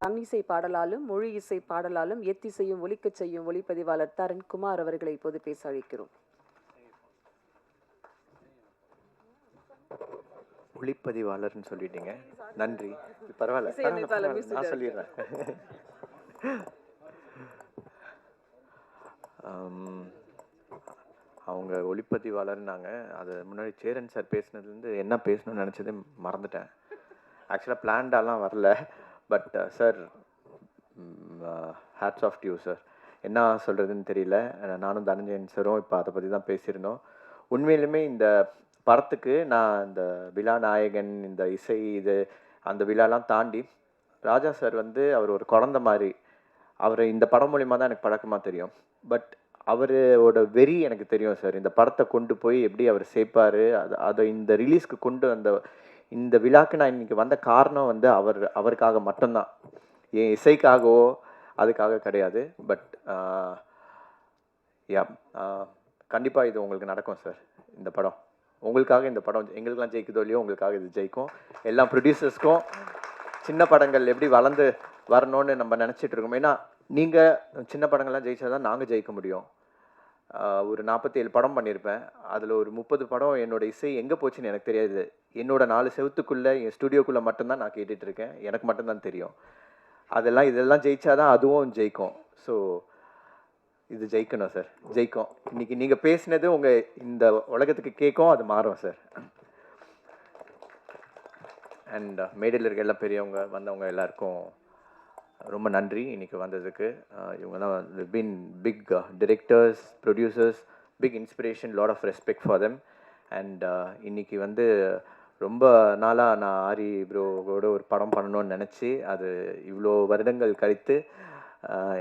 தன்னிசை பாடலாலும் மொழி இசை பாடலாலும் எத்திசையும் ஒலிக்கச் செய்யும் ஒளிப்பதிவாளர் தரண்குமார் அவர்களை இப்போது பேச அழைக்கிறோம். ஒளிப்பதிவாளர்னு சொல்லிட்டீங்க, நன்றி. பரவாயில்ல, நான் சொல்லிடுறேன். அவங்க ஒளிப்பதிவாளர்னாங்க. அது முன்னாடி சேரன் சார் பேசினதுலேருந்து என்ன பேசணும்னு நினச்சதே மறந்துட்டேன். ஆக்சுவலாக பிளான்டாலாம் வரல. But sir, hats off to you sir. என்ன சொல்கிறதுன்னு தெரியல. நானும் தனஞ்சயன் சாரும் இப்போ அதை பற்றி தான் பேசியிருந்தோம். உண்மையிலுமே இந்த படத்துக்கு நான் இந்த விழா நாயகன், இந்த இசை, அந்த விழாலாம் தாண்டி ராஜா சார் வந்து அவர் ஒரு குழந்த மாதிரி. அவர் இந்த படம் மூலிமா தான் எனக்கு பழக்கமாக தெரியும். பட் அவரோட வெறி எனக்கு தெரியும் சார். இந்த படத்தை கொண்டு போய் எப்படி அவர் சேர்ப்பார், அதை இந்த ரிலீஸ்க்கு கொண்டு இந்த விழாக்கு நான் இன்றைக்கி வந்த காரணம் வந்து அவருக்காக மட்டும்தான், என் இசைக்காகவோ அதுக்காக கிடையாது. பட் கண்டிப்பாக இது உங்களுக்கு நடக்கும் சார். இந்த படம் உங்களுக்காக, இந்த படம் எங்களுக்கெல்லாம் ஜெயிக்குதோ இல்லையோ உங்களுக்காக இது ஜெயிக்கும். எல்லா ப்ரொடியூசர்ஸ்க்கும் சின்ன படங்கள் எப்படி வளர்ந்து வரணும்னு நம்ம நினச்சிட்டு இருக்கோம். ஏன்னா நீங்கள் சின்ன படங்கள்லாம் ஜெயிச்சா தான் நாங்கள் ஜெயிக்க முடியும். ஒரு 47 படம் பண்ணியிருப்பேன். அதில் ஒரு 30 படம் என்னோடய இசை எங்கே போச்சுன்னு எனக்கு தெரியாது. என்னோட 4 செவத்துக்குள்ளே, என் ஸ்டுடியோக்குள்ளே மட்டும்தான் நான் கேட்டுட்ருக்கேன். எனக்கு மட்டும்தான் தெரியும். இதெல்லாம் ஜெயிச்சாதான் அதுவும் ஜெயிக்கும். ஸோ இது ஜெயிக்கணும் சார், ஜெயிக்கும். இன்றைக்கி நீங்கள் பேசினது உங்கள் இந்த உலகத்துக்கு கேட்கும், அது மாறும் சார். அண்ட் மேடையில் இருக்க எல்லா பெரியவங்க வந்தவங்க எல்லாருக்கும் ரொம்ப நன்றி இன்றைக்கி வந்ததுக்கு. இவங்கெல்லாம் been big directors, producers, big inspiration, lot of respect for them. And இன்றைக்கி வந்து ரொம்ப நாளாக நான் ஆரி ப்ரோவோட ஒரு படம் பண்ணணும்னு நினச்சி, அது இவ்வளோ வருடங்கள் கழித்து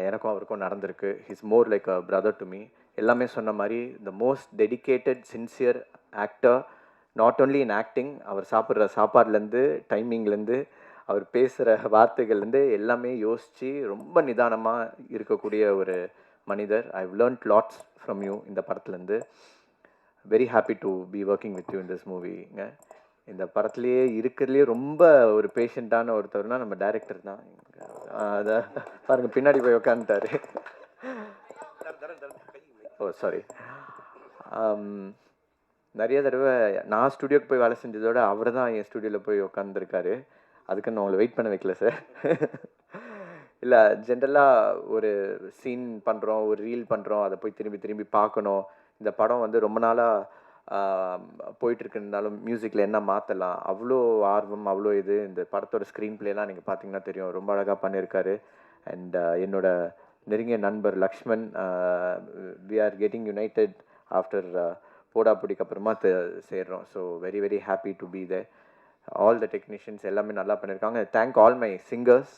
எனக்கும் அவருக்கும் நடந்திருக்கு. He's more like a brother to me. எல்லாமே சொன்ன மாதிரி the most dedicated, sincere actor, not only in acting. அவர் சாப்பிட்ற சாப்பாடுலேருந்து, டைமிங்லேருந்து, அவர் பேசுகிற வார்த்தைகள்லேருந்து எல்லாமே யோசித்து ரொம்ப நிதானமாக இருக்கக்கூடிய ஒரு மனிதர். I've learnt lots from you இந்த படத்துலேருந்து. Very happy to be working with you in this மூவிங்க. இந்த படத்துலேயே இருக்கிறதுலே ரொம்ப ஒரு பேஷண்ட்டான ஒருத்தர்னா நம்ம டைரக்டர் தான். அதை பாருங்கள், பின்னாடி போய் உட்காந்துட்டாரு. ஓ சாரி. நிறைய தடவை நான் ஸ்டுடியோக்கு போய் வேலை செஞ்சதோட அவர் தான் என் ஸ்டுடியோவில் போய் உட்காந்துருக்காரு. அதுக்கு நான் உங்களை வெயிட் பண்ண வைக்கல சார். இல்லை, ஜென்ரலாக ஒரு சீன் பண்ணுறோம், ஒரு ரீல் பண்ணுறோம், அதை போய் திரும்பி திரும்பி பார்க்கணும். இந்த படம் வந்து ரொம்ப நாளாக போயிட்டுருக்குனாலும் மியூசிக்கில் என்ன மாற்றலாம், அவ்வளோ ஆர்வம், அவ்வளோ இது. இந்த படத்தோட ஸ்க்ரீன் பிளேலாம் நீங்கள் பார்த்தீங்கன்னா தெரியும், ரொம்ப அழகாக பண்ணியிருக்காரு. அண்ட் என்னோட நெருங்கிய நண்பர் Lakshman, we are getting united after போடாபுடிக்கு அப்புறமா சேர்றோம். So very very happy to be there. All the technicians எல்லாமே நல்லா பண்ணியிருக்காங்க. Thank all my singers,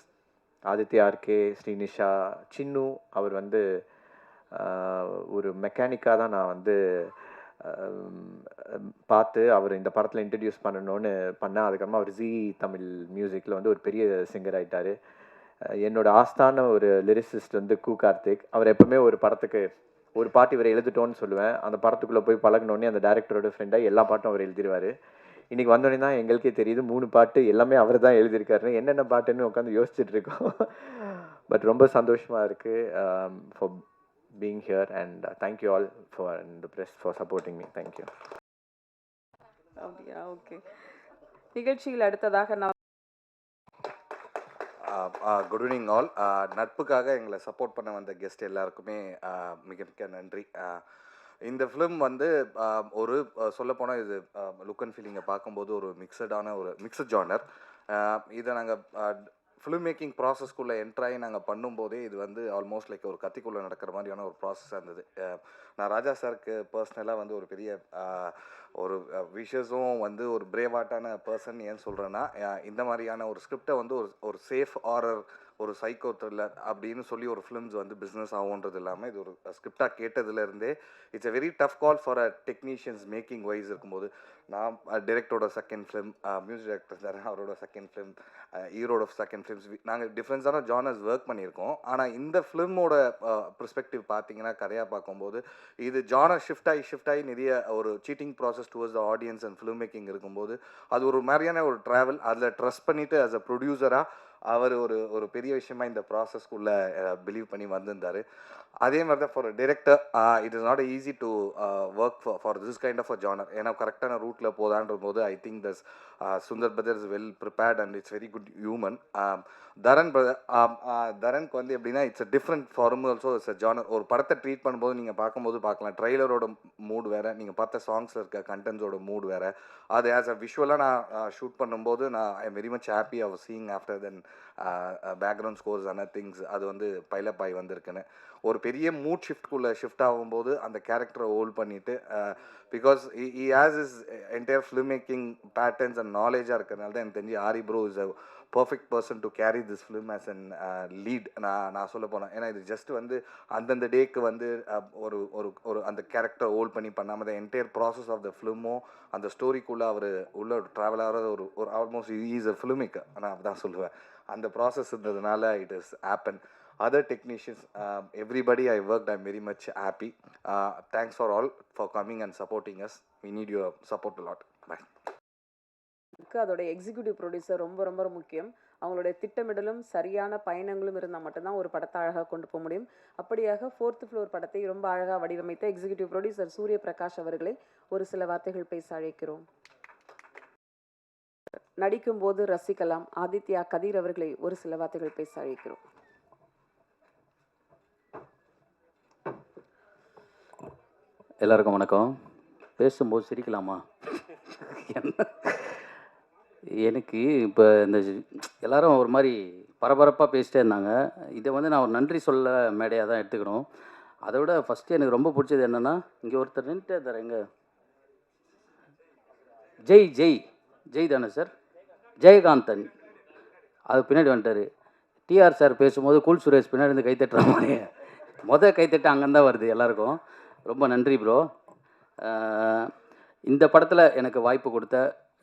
Aditya RK, Srinisha, Chinnu. அவர் வந்து ஒரு மெக்கானிக்காக தான் நான் வந்து பார்த்து அவர் இந்த படத்தில் இன்ட்ரடியூஸ் பண்ணணும்னு பண்ணேன். அதுக்கப்புறமா அவர் ஜி தமிழ் மியூசிக்கில் வந்து ஒரு பெரிய சிங்கர் ஆகிட்டார். என்னோட ஆஸ்தான ஒரு லிரிசிஸ்ட் வந்து கு கார்த்திக். அவர் எப்பவுமே ஒரு படத்துக்கு ஒரு பாட்டு இவர் எழுதிட்டோன்னு சொல்லுவேன், அந்த படத்துக்குள்ளே போய் பழகினோடனே அந்த டேரக்டரோட ஃப்ரெண்டாக எல்லா பாட்டும் அவர் எழுதிடுவார். இன்றைக்கி வந்தோடனே தான் எங்களுக்கே தெரியுது 3 பாட்டு எல்லாமே அவர் தான் எழுதியிருக்காரு. என்னென்ன பாட்டுன்னு உட்காந்து யோசிச்சுட்டு இருக்கோம். பட் ரொம்ப சந்தோஷமாக இருக்குது for being here. And thank you all for the press for supporting me. Thank you. அப்படியா? ஓகே. நிகழ்ச்சியில் அடுத்ததாக நான் குட் ஈவினிங் ஆல். நட்புக்காக எங்களை சப்போர்ட் பண்ண வந்த கெஸ்ட் எல்லாருக்குமே மிக மிக நன்றி. இந்த ஃபிலிம் வந்து ஒரு சொல்லப்போனால் இது லுக் அண்ட் ஃபீலிங்கை பார்க்கும்போது ஒரு மிக்சட் ஜானர். இதை நாங்கள் ஃபிலிம் மேக்கிங் ப்ராசஸ்க்குள்ளே என்ட்ராகி நாங்கள் பண்ணும்போதே இது வந்து ஆல்மோஸ்ட் லைக் ஒரு கத்திக்குள்ளே நடக்கிற மாதிரியான ஒரு ப்ராசஸாக இருந்தது. நான் ராஜா சாருக்கு பர்சனலாக வந்து ஒரு பெரிய ஒரு விஷஸும் வந்து ஒரு பிரேவாட்டான பர்சன். ஏன் சொல்கிறேன்னா, இந்த மாதிரியான ஒரு ஸ்கிரிப்டை வந்து ஒரு சேஃப் ஹாரர், ஒரு சைக்கோ த்ரில்லர் அப்படின்னு சொல்லி ஒரு ஃபிலிம்ஸ் வந்து பிஸ்னஸ் ஆகுன்றது இல்லாமல் இது ஒரு ஸ்கிரிப்டாக கேட்டதுலேருந்தே it's a very tough call for a technicians making wise இருக்கும்போது. நான் டிரெக்டரோட second film, music director sir அவரோட செகண்ட் ஃபிலிம், ஈரோட செகண்ட் ஃபிலிம்ஸ், நாங்கள் டிஃப்ரென்ஸான ஜானர்ஸ் ஒர்க் பண்ணியிருக்கோம். ஆனால் இந்த ஃபிலிமோட பெர்ஸ்பெக்டிவ் பார்த்தீங்கன்னா, கதையாக பார்க்கும்போது இது ஜானர் ஷிஃப்ட் ஆகி நிறைய ஒரு seating process towards the audience and film making இருக்கும்போது அது ஒரு மாதிரியான ஒரு ட்ராவல். அதில் ட்ரஸ்ட் பண்ணிவிட்டு ஆஸ் அ ப்ரொடியூசராக அவர் ஒரு பெரிய விஷயமா இந்த ப்ராசஸ்க்குள்ளே பிலீவ் பண்ணி வந்திருந்தார். அதே மாதிரி தான் for director it is not easy to work for this kind of a genre. ஏன்னா கரெக்டான ரூட்டில் போதான்ற போது I think thus Sundar brother is well prepared and it's very good human. தரனுக்கு வந்து எப்படின்னா it's a different form also it's a genre. ஒரு படத்தை ட்ரீட் பண்ணும்போது நீங்கள் பார்க்கும்போது பார்க்கலாம், ட்ரெய்லரோட மூட் வேறு, நீங்கள் பார்த்த சாங்ஸில் இருக்க கண்டென்ட்ஸோட மூட் வேறு. அது ஆஸ் அ விஷுவலாக நான் ஷூட் பண்ணும்போது நான் I am very much happy of seeing after then background scores and things அது வந்து பைலப் ஆகி வந்திருக்குன்னு. ஒரு பெரிய மூட் ஷிஃப்ட் ஆகும்போது அந்த கேரக்டரை ஹோல்ட் பண்ணிவிட்டு because he has his entire film making patterns and நாலேஜாக இருக்கிறதுனால தான் எனக்கு தெரிஞ்சு Aari bro is a perfect person to carry this film as an lead. நான் சொல்ல போனேன். ஏன்னா இது ஜஸ்ட் வந்து அந்தந்த டேக்கு வந்து ஒரு அந்த கேரக்டர் ஹோல்ட் பண்ணி பண்ணாமல் தான் என்டையர் ப்ராசஸ் ஆஃப் த ஃபிலிமும் அந்த ஸ்டோரிக்குள்ளே அவர் உள்ள ட்ராவல் ஆகிற ஒரு almost is a film maker. நான் அப்படி சொல்லுவேன். அந்த ப்ராசஸ் இருந்ததுனால it is happen. Other technicians, everybody I worked, I'm very much happy. Thanks for all for coming and supporting us. We need your support a lot. Bye. அதோட executive producer ரொம்ப ரொம்ப முக்கியம். அவங்களுடைய திட்டமிடலும் சரியான பயணங்களும் இருந்தால் மட்டும்தான் ஒரு படத்தை அழகாக கொண்டு போக முடியும். அப்படியாக 4th ஃப்ளோர் படத்தை ரொம்ப அழகாக வடிவமைத்த எக்ஸிக்யூட்டிவ் ப்ரொடியூசர் சூரிய பிரகாஷ் அவர்களை ஒரு சில வார்த்தைகள் பேச அழைக்கிறோம். நடிக்கும் போது ரசிக்கலாம் ஆதித்யா கதிர் அவர்களை ஒரு சில வார்த்தைகள் பேச அழைக்கிறோம். எல்லாருக்கும் வணக்கம். பேசும்போது சிரிக்கலாமா? எனக்கு இப்போ இந்த எல்லாரும் ஒரு மாதிரி பரபரப்பாக பேசிட்டே இருந்தாங்க. இதை வந்து நான் ஒரு நன்றி சொல்ல மேடையாக தான் எடுத்துக்கணும். அதை விட ஃபஸ்ட்டு எனக்கு ரொம்ப பிடிச்சது என்னென்னா, இங்கே ஒருத்தர் நின்றுட்டே இருந்தார். எங்கே ஜெய் தானே சார்? ஜெயகாந்தன் அது பின்னாடி வந்துட்டார். டிஆர் சார் பேசும்போது கூல் சுரேஷ் பின்னாடி இருந்து கைத்தட்டுற மாதிரி கைத்தட்டு அங்கேருந்தான் வருது எல்லாருக்கும். ரொம்ப நன்றி ப்ரோ. இந்த படத்தில் எனக்கு வாய்ப்பு கொடுத்த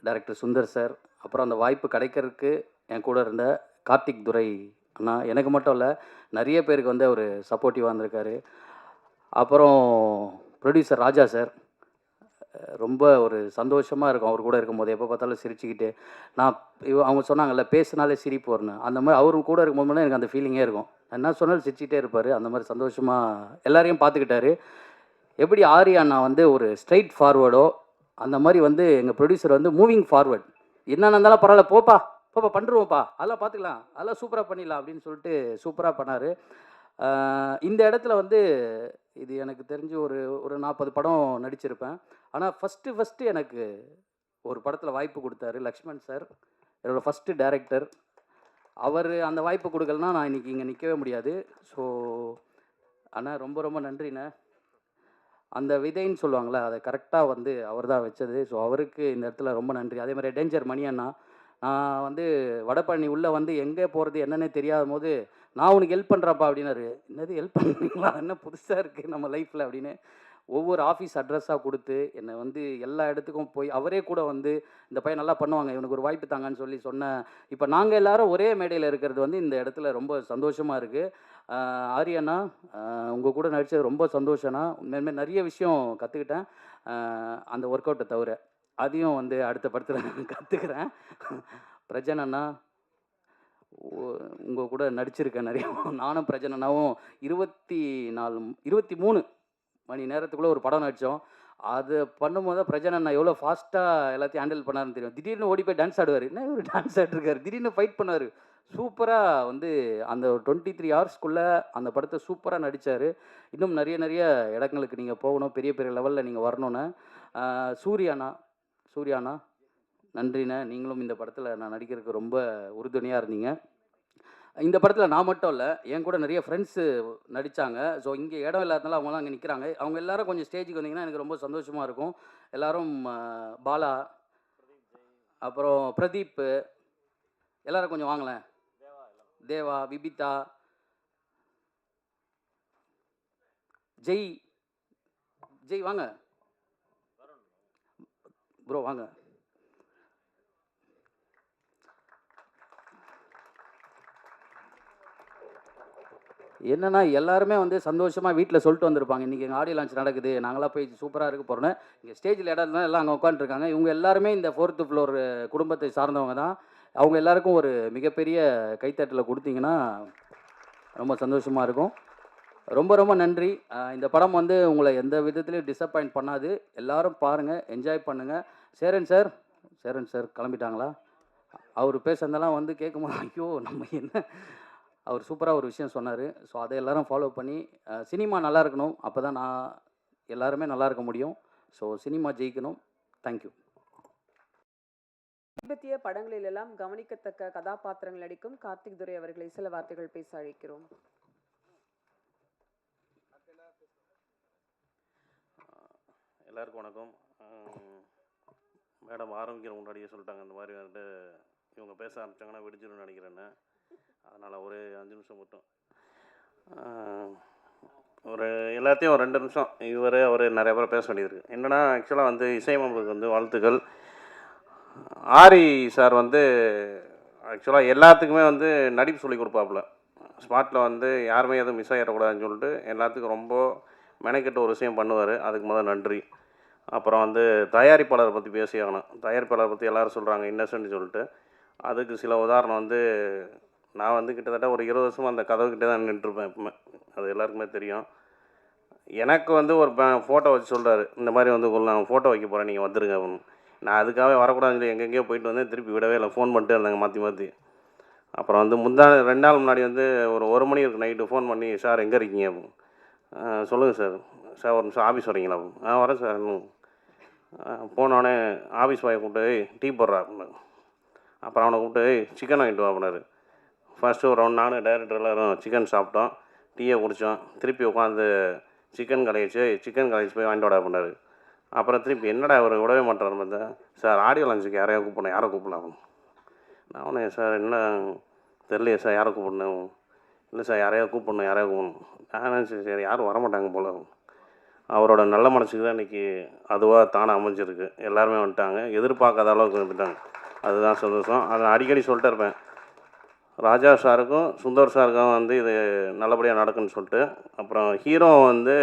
டைரக்டர் சுந்தர் சார், அப்புறம் அந்த வாய்ப்பு கிடைக்கிறதுக்கு என் கூட இருந்த கார்த்திக் துரை அண்ணா, எனக்கு மட்டும் இல்லை நிறைய பேருக்கு வந்து அவர் சப்போர்ட்டிவாக இருந்திருக்காரு. அப்புறம் ப்ரொடியூசர் ராஜா சார், ரொம்ப ஒரு சந்தோஷமாக இருக்கும் அவர் கூட இருக்கும்போது. எப்போ பார்த்தாலும் சிரிச்சுக்கிட்டு, நான் அவங்க சொன்னாங்கல்ல பேசினாலே சிரிப்பு வரணும், அந்த மாதிரி அவரும் கூட இருக்கும்போது எனக்கு அந்த ஃபீலிங்கே இருக்கும். நான் என்ன சொன்னாலும் சிரிச்சுக்கிட்டே இருப்பார். அந்த மாதிரி சந்தோஷமாக எல்லாரையும் பார்த்துக்கிட்டாரு. எப்படி ஆர்யா அண்ணா வந்து ஒரு ஸ்ட்ரைட் ஃபார்வர்டோ, அந்த மாதிரி வந்து எங்கள் ப்ரொடியூசர் வந்து மூவிங் ஃபார்வர்ட். என்ன இருந்தாலும் பரவாயில்ல, போப்பா போப்பா பண்ணுருவோம்ப்பா, அதெல்லாம் பார்த்துக்கலாம், அதெல்லாம் சூப்பராக பண்ணிடலாம் அப்படின்னு சொல்லிட்டு சூப்பராக பண்ணார். இந்த இடத்துல வந்து இது எனக்கு தெரிஞ்சு ஒரு 40 படம் நடிச்சிருப்பேன். ஆனால் ஃபஸ்ட்டு எனக்கு ஒரு படத்தில் வாய்ப்பு கொடுத்தாரு லக்ஷ்மண் சார், என்னோடய ஃபஸ்ட்டு டைரக்டர். அவர் அந்த வாய்ப்பு கொடுக்கலனா நான் இன்றைக்கி இங்கே நிற்கவே முடியாது. ஸோ அண்ணா ரொம்ப ரொம்ப நன்றிண்ணே. அந்த விதைன்னு சொல்லுவாங்களே, அதை கரெக்டாக வந்து அவர் தான் வச்சது. ஸோ அவருக்கு இந்த இடத்துல ரொம்ப நன்றி. அதே மாதிரி டேஞ்சர் மணி அண்ணா, நான் வந்து வடபழனி உள்ளே வந்து எங்கே போகிறது என்னன்னே தெரியாத போது, நான் உனக்கு ஹெல்ப் பண்ணுறப்பா அப்படின்னாரு. என்னது ஹெல்ப் பண்ணுறீங்களா, என்ன புதுசாக இருக்குது நம்ம லைஃப்பில் அப்படின்னு ஒவ்வொரு ஆஃபீஸ் அட்ரஸாக கொடுத்து என்னை வந்து எல்லா இடத்துக்கும் போய் அவரே கூட வந்து இந்த பையன் நல்லா பண்ணுவாங்க, இவனுக்கு ஒரு வாய்ப்பு தாங்கன்னு சொல்லி சொன்னேன். இப்போ நாங்கள் எல்லாரும் ஒரே மேடையில் இருக்கிறது வந்து இந்த இடத்துல ரொம்ப சந்தோஷமாக இருக்குது. ஆரியண்ணா, உங்கள் கூட நடித்தது ரொம்ப சந்தோஷம்ண்ணா. உண்மையுமே நிறைய விஷயம் கற்றுக்கிட்டேன், அந்த ஒர்க் அவுட்டை தவிர. அதையும் வந்து அடுத்த படத்தில் கற்றுக்கிறேன். பிரஜன் அண்ணா, உங்கள் கூட நடிச்சிருக்கேன் நிறைய. நானும் பிரஜன் அண்ணாவும் 23 மணி நேரத்துக்குள்ளே ஒரு படம் நடித்தோம். அது பண்ணும்போது தான் பிரஜன் அண்ணா எவ்வளோ ஃபாஸ்ட்டாக எல்லாத்தையும் ஹேண்டில் பண்ணாருன்னு தெரியும். திடீர்னு ஓடி போய் டான்ஸ் ஆடுவார், என்ன ஒரு டான்ஸ் ஆடிருக்காரு, திடீர்னு ஃபைட் பண்ணார். சூப்பராக வந்து அந்த 23 ஹவர்ஸ்க்குள்ளே அந்த படத்தை சூப்பராக நடித்தார். இன்னும் நிறைய இடங்களுக்கு நீங்கள் போகணும், பெரிய பெரிய லெவலில் நீங்கள் வரணுன்னு. சூர்யாண்ணா நன்றிண்ணே. நீங்களும் இந்த படத்தில் நான் நடிக்கிறதுக்கு ரொம்ப உறுதுணையாக இருந்தீங்க. இந்த படத்தில் நான் மட்டும் இல்லை, என் கூட நிறைய ஃப்ரெண்ட்ஸு நடித்தாங்க. ஸோ இங்கே இடம் இல்லாதனால அவங்களாம் அங்கே நிற்கிறாங்க. அவங்க எல்லோரும் கொஞ்சம் ஸ்டேஜுக்கு வந்தீங்கன்னா எனக்கு ரொம்ப சந்தோஷமாக இருக்கும். எல்லோரும் பாலா, அப்புறம் பிரதீப், எல்லோரும் கொஞ்சம் வாங்கலேன். தேவா, விபிதா, ஜெய் வாங்க ப்ரோ, வாங்க. என்னென்னா எல்லாருமே வந்து சந்தோஷமாக வீட்டில் சொல்லிட்டு வந்திருப்பாங்க, இன்றைக்கி எங்கள் ஆடியோ லான்ச் நடக்குது, நாங்களாம் போய் சூப்பராக இருக்க போகிறோன்னு. இங்கே ஸ்டேஜில் இடம் இருந்தால் எல்லாம் அங்கே உட்காந்துருக்காங்க. இவங்க எல்லாருமே இந்த 4th ஃப்ளோர் குடும்பத்தை சார்ந்தவங்க தான். அவங்க எல்லாருக்கும் ஒரு மிகப்பெரிய கைத்தட்டலை கொடுத்தீங்கன்னா ரொம்ப சந்தோஷமாக இருக்கும். ரொம்ப ரொம்ப நன்றி. இந்த படம் வந்து உங்களை எந்த விதத்துலையும் டிசப்பாயிண்ட் பண்ணாது. எல்லோரும் பாருங்கள், என்ஜாய் பண்ணுங்கள். சேரன் சார் கிளம்பிட்டாங்களா? அவர் பேசுனதெல்லாம் வந்து கேட்கும்போது ஐயோ நம்ம என்ன, அவர் சூப்பராக ஒரு விஷயம் சொன்னார். ஸோ அதை எல்லோரும் ஃபாலோ பண்ணி சினிமா நல்லா இருக்கணும், அப்போ தான் நான் எல்லாருமே நல்லா இருக்க முடியும். ஸோ சினிமா ஜெயிக்கணும். தேங்க்யூ. சமீபத்திய படங்களிலெல்லாம் கவனிக்கத்தக்க கதாபாத்திரங்கள் நடிக்கும் கார்த்திக் துரை அவர்களை சில வார்த்தைகள் பேச அழைக்கிறோம். எல்லாருக்கும் வணக்கம். மேடம் ஆரம்பிக்கிற முன்னாடியே சொல்லிட்டாங்க, இந்த மாதிரி வந்துட்டு இவங்க பேச ஆரம்பித்தாங்கன்னா விடிஞ்சிடும்னு நினைக்கிறேன்னு. அதனால் ஒரு 5 நிமிஷம் மட்டும் ஒரு எல்லாத்தையும் ஒரு 2 நிமிஷம் அவர் நிறைய பேர் பேச வேண்டியிருக்கு. என்னென்னா ஆக்சுவலாக வந்து இசையமைப்புக்கு வந்து வாழ்த்துக்கள். ஆரி சார் வந்து ஆக்சுவலாக எல்லாத்துக்குமே வந்து நடிப்பு சொல்லி கொடுப்பாப்புல. ஸ்பாட்டில் வந்து யாருமே எதுவும் மிஸ் ஆகிடக்கூடாதுன்னு சொல்லிட்டு எல்லாத்துக்கும் ரொம்ப மெனக்கெட்டு ஒரு விஷயம் பண்ணுவார். அதுக்கு முதல் நன்றி. அப்புறம் வந்து தயாரிப்பாளரை பற்றி பேசி ஆகணும். தயாரிப்பாளரை பற்றி எல்லோரும் சொல்கிறாங்க இன்னசென்ட்னு சொல்லிட்டு. அதுக்கு சில உதாரணம் வந்து நான் வந்து கிட்டத்தட்ட ஒரு 20 வருஷமாக அந்த கதவுக்கிட்டே தான் நின்றுருப்பேன் எப்பவுமே. அது எல்லாருக்குமே தெரியும். எனக்கு வந்து ஒரு ஃபோட்டோ வச்சு சொல்கிறாரு, இந்த மாதிரி வந்து நான் ஃபோட்டோ வைக்க போகிறேன், நீங்கள் வந்துருங்க அப்படின்னு. நான் அதுக்காகவே வரக்கூடாதுன்னு சொல்லி எங்கெங்கேயோ போயிட்டு வந்து திருப்பி விடவே இல்லை, ஃபோன் பண்ணிட்டே இருந்தாங்க மாற்றி. அப்புறம் வந்து 2 நாள் முன்னாடி வந்து ஒரு மணி இருக்கு நைட்டு ஃபோன் பண்ணி, சார் எங்கே இருக்கீங்க அப்படின்னு. சொல்லுங்கள் சார் ஒரு நிமிஷம் ஆஃபீஸ் வரீங்களா அப்படின்னு. வரேன் சார். போனோடனே ஆஃபீஸ் பாயை கூப்பிட்டு டீ போடுறா அப்படின்னு. அப்புறம் அவனை கூப்பிட்டு சிக்கன் வாங்கிட்டு வா அப்படின்னாரு. ஃபஸ்ட்டு ஒரு ரவுண்ட் நானும் டைரக்டர் எல்லோரும் சிக்கன் சாப்பிட்டோம், டீயை குடித்தோம். திருப்பி உட்காந்து சிக்கன் கலைச்சி போய் வாங்கிட்டு வாடா அப்படின்னாரு. அப்புறம் திருப்பி என்னடா அவர் விடவே மாட்டார் பார்த்தா, சார் ஆடியோ லான்ச்சுக்கு யாரையா கூப்பிடலாம். நான் உடனே சார் என்ன தெரியலையே சார், யாரை கூப்பிடணும்? இல்லை சார் யாரையா கூப்பிடணும். நான் சரி யாரும் வரமாட்டாங்க போல். அவரோட நல்ல மனசுக்கு தான் இன்றைக்கி அதுவாக தானே அமைஞ்சிருக்கு. எல்லாருமே வந்துட்டாங்க, எதிர்பார்க்காத அளவுக்கு வந்துட்டாங்க. அதுதான் சந்தோஷம். அதை அடிக்கடி சொல்லிட்டே இருப்பேன், ராஜா சாருக்கும் சுந்தர் சாருக்கும் வந்து இது நல்லபடியாக நடக்குன்னு சொல்லிட்டு, அப்புறம் ஹீரோ வந்து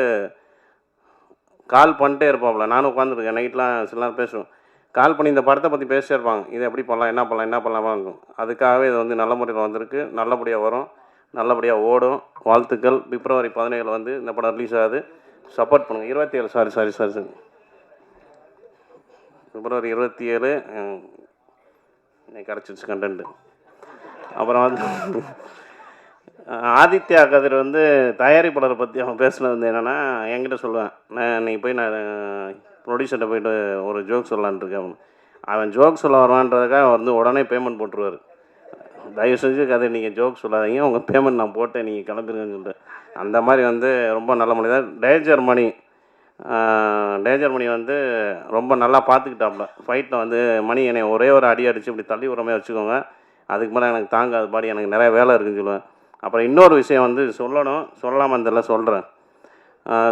கால் பண்ணிட்டே இருப்பாப்புல. நானும் உட்காந்துருக்கேன், நைட்லாம் சில நேரம் பேசுவேன். கால் பண்ணி இந்த படத்தை பற்றி பேசிட்டே இருப்பாங்க. இதை எப்படி பண்ணலாம், என்ன பண்ணலாம், என்ன பண்ணலாமா. அதுக்காகவே இது வந்து நல்ல முறையில் வந்திருக்கு, நல்லபடியாக வரும், நல்லபடியாக ஓடும். வாழ்த்துக்கள். பிப்ரவரி 17 வந்து இந்த படம் ரிலீஸ் ஆகுது. சப்போர்ட் பண்ணுங்கள். 27 சாரி பிப்ரவரி 27 இன்னைக்கு கிடச்சிருச்சு கண்டென்ட்டு. அப்புறம் வந்து ஆதித்யா கதிர் வந்து தயாரிப்பாளரை பற்றி அவன் பேசுனது வந்து என்னென்னா, என்கிட்ட சொல்லுவேன், நான் இன்னைக்கு போய் நான் ப்ரொடியூசர்கிட்ட போயிட்டு ஒரு ஜோக் சொல்லலான்னு இருக்கேன். அவன் ஜோக் சொல்ல வருவான்றதுக்காக வந்து உடனே பேமெண்ட் போட்டுருவார். தயவு செஞ்சு கதை நீங்கள் ஜோக் சொல்லாதீங்க, உங்கள் பேமெண்ட் நான் போட்டேன், நீங்கள் கிளம்பிருங்கன்னு சொல்லிட்டு. அந்த மாதிரி வந்து ரொம்ப நல்ல மனிதர். டேஞ்சர் மணி வந்து ரொம்ப நல்லா பார்த்துக்கிட்டாப்புல. ஃபைட்டில் வந்து மணி என்னை ஒரே ஒரு அடி அடித்து இப்படி தள்ளி விடுறமே வச்சுக்கோங்க, அதுக்கு மேலே எனக்கு தாங்காது பாடி, எனக்கு நிறைய வேலை இருக்குதுன்னு சொல்லுவேன். அப்புறம் இன்னொரு விஷயம் வந்து சொல்லாமல் இருந்ததில்ல, சொல்கிறேன்.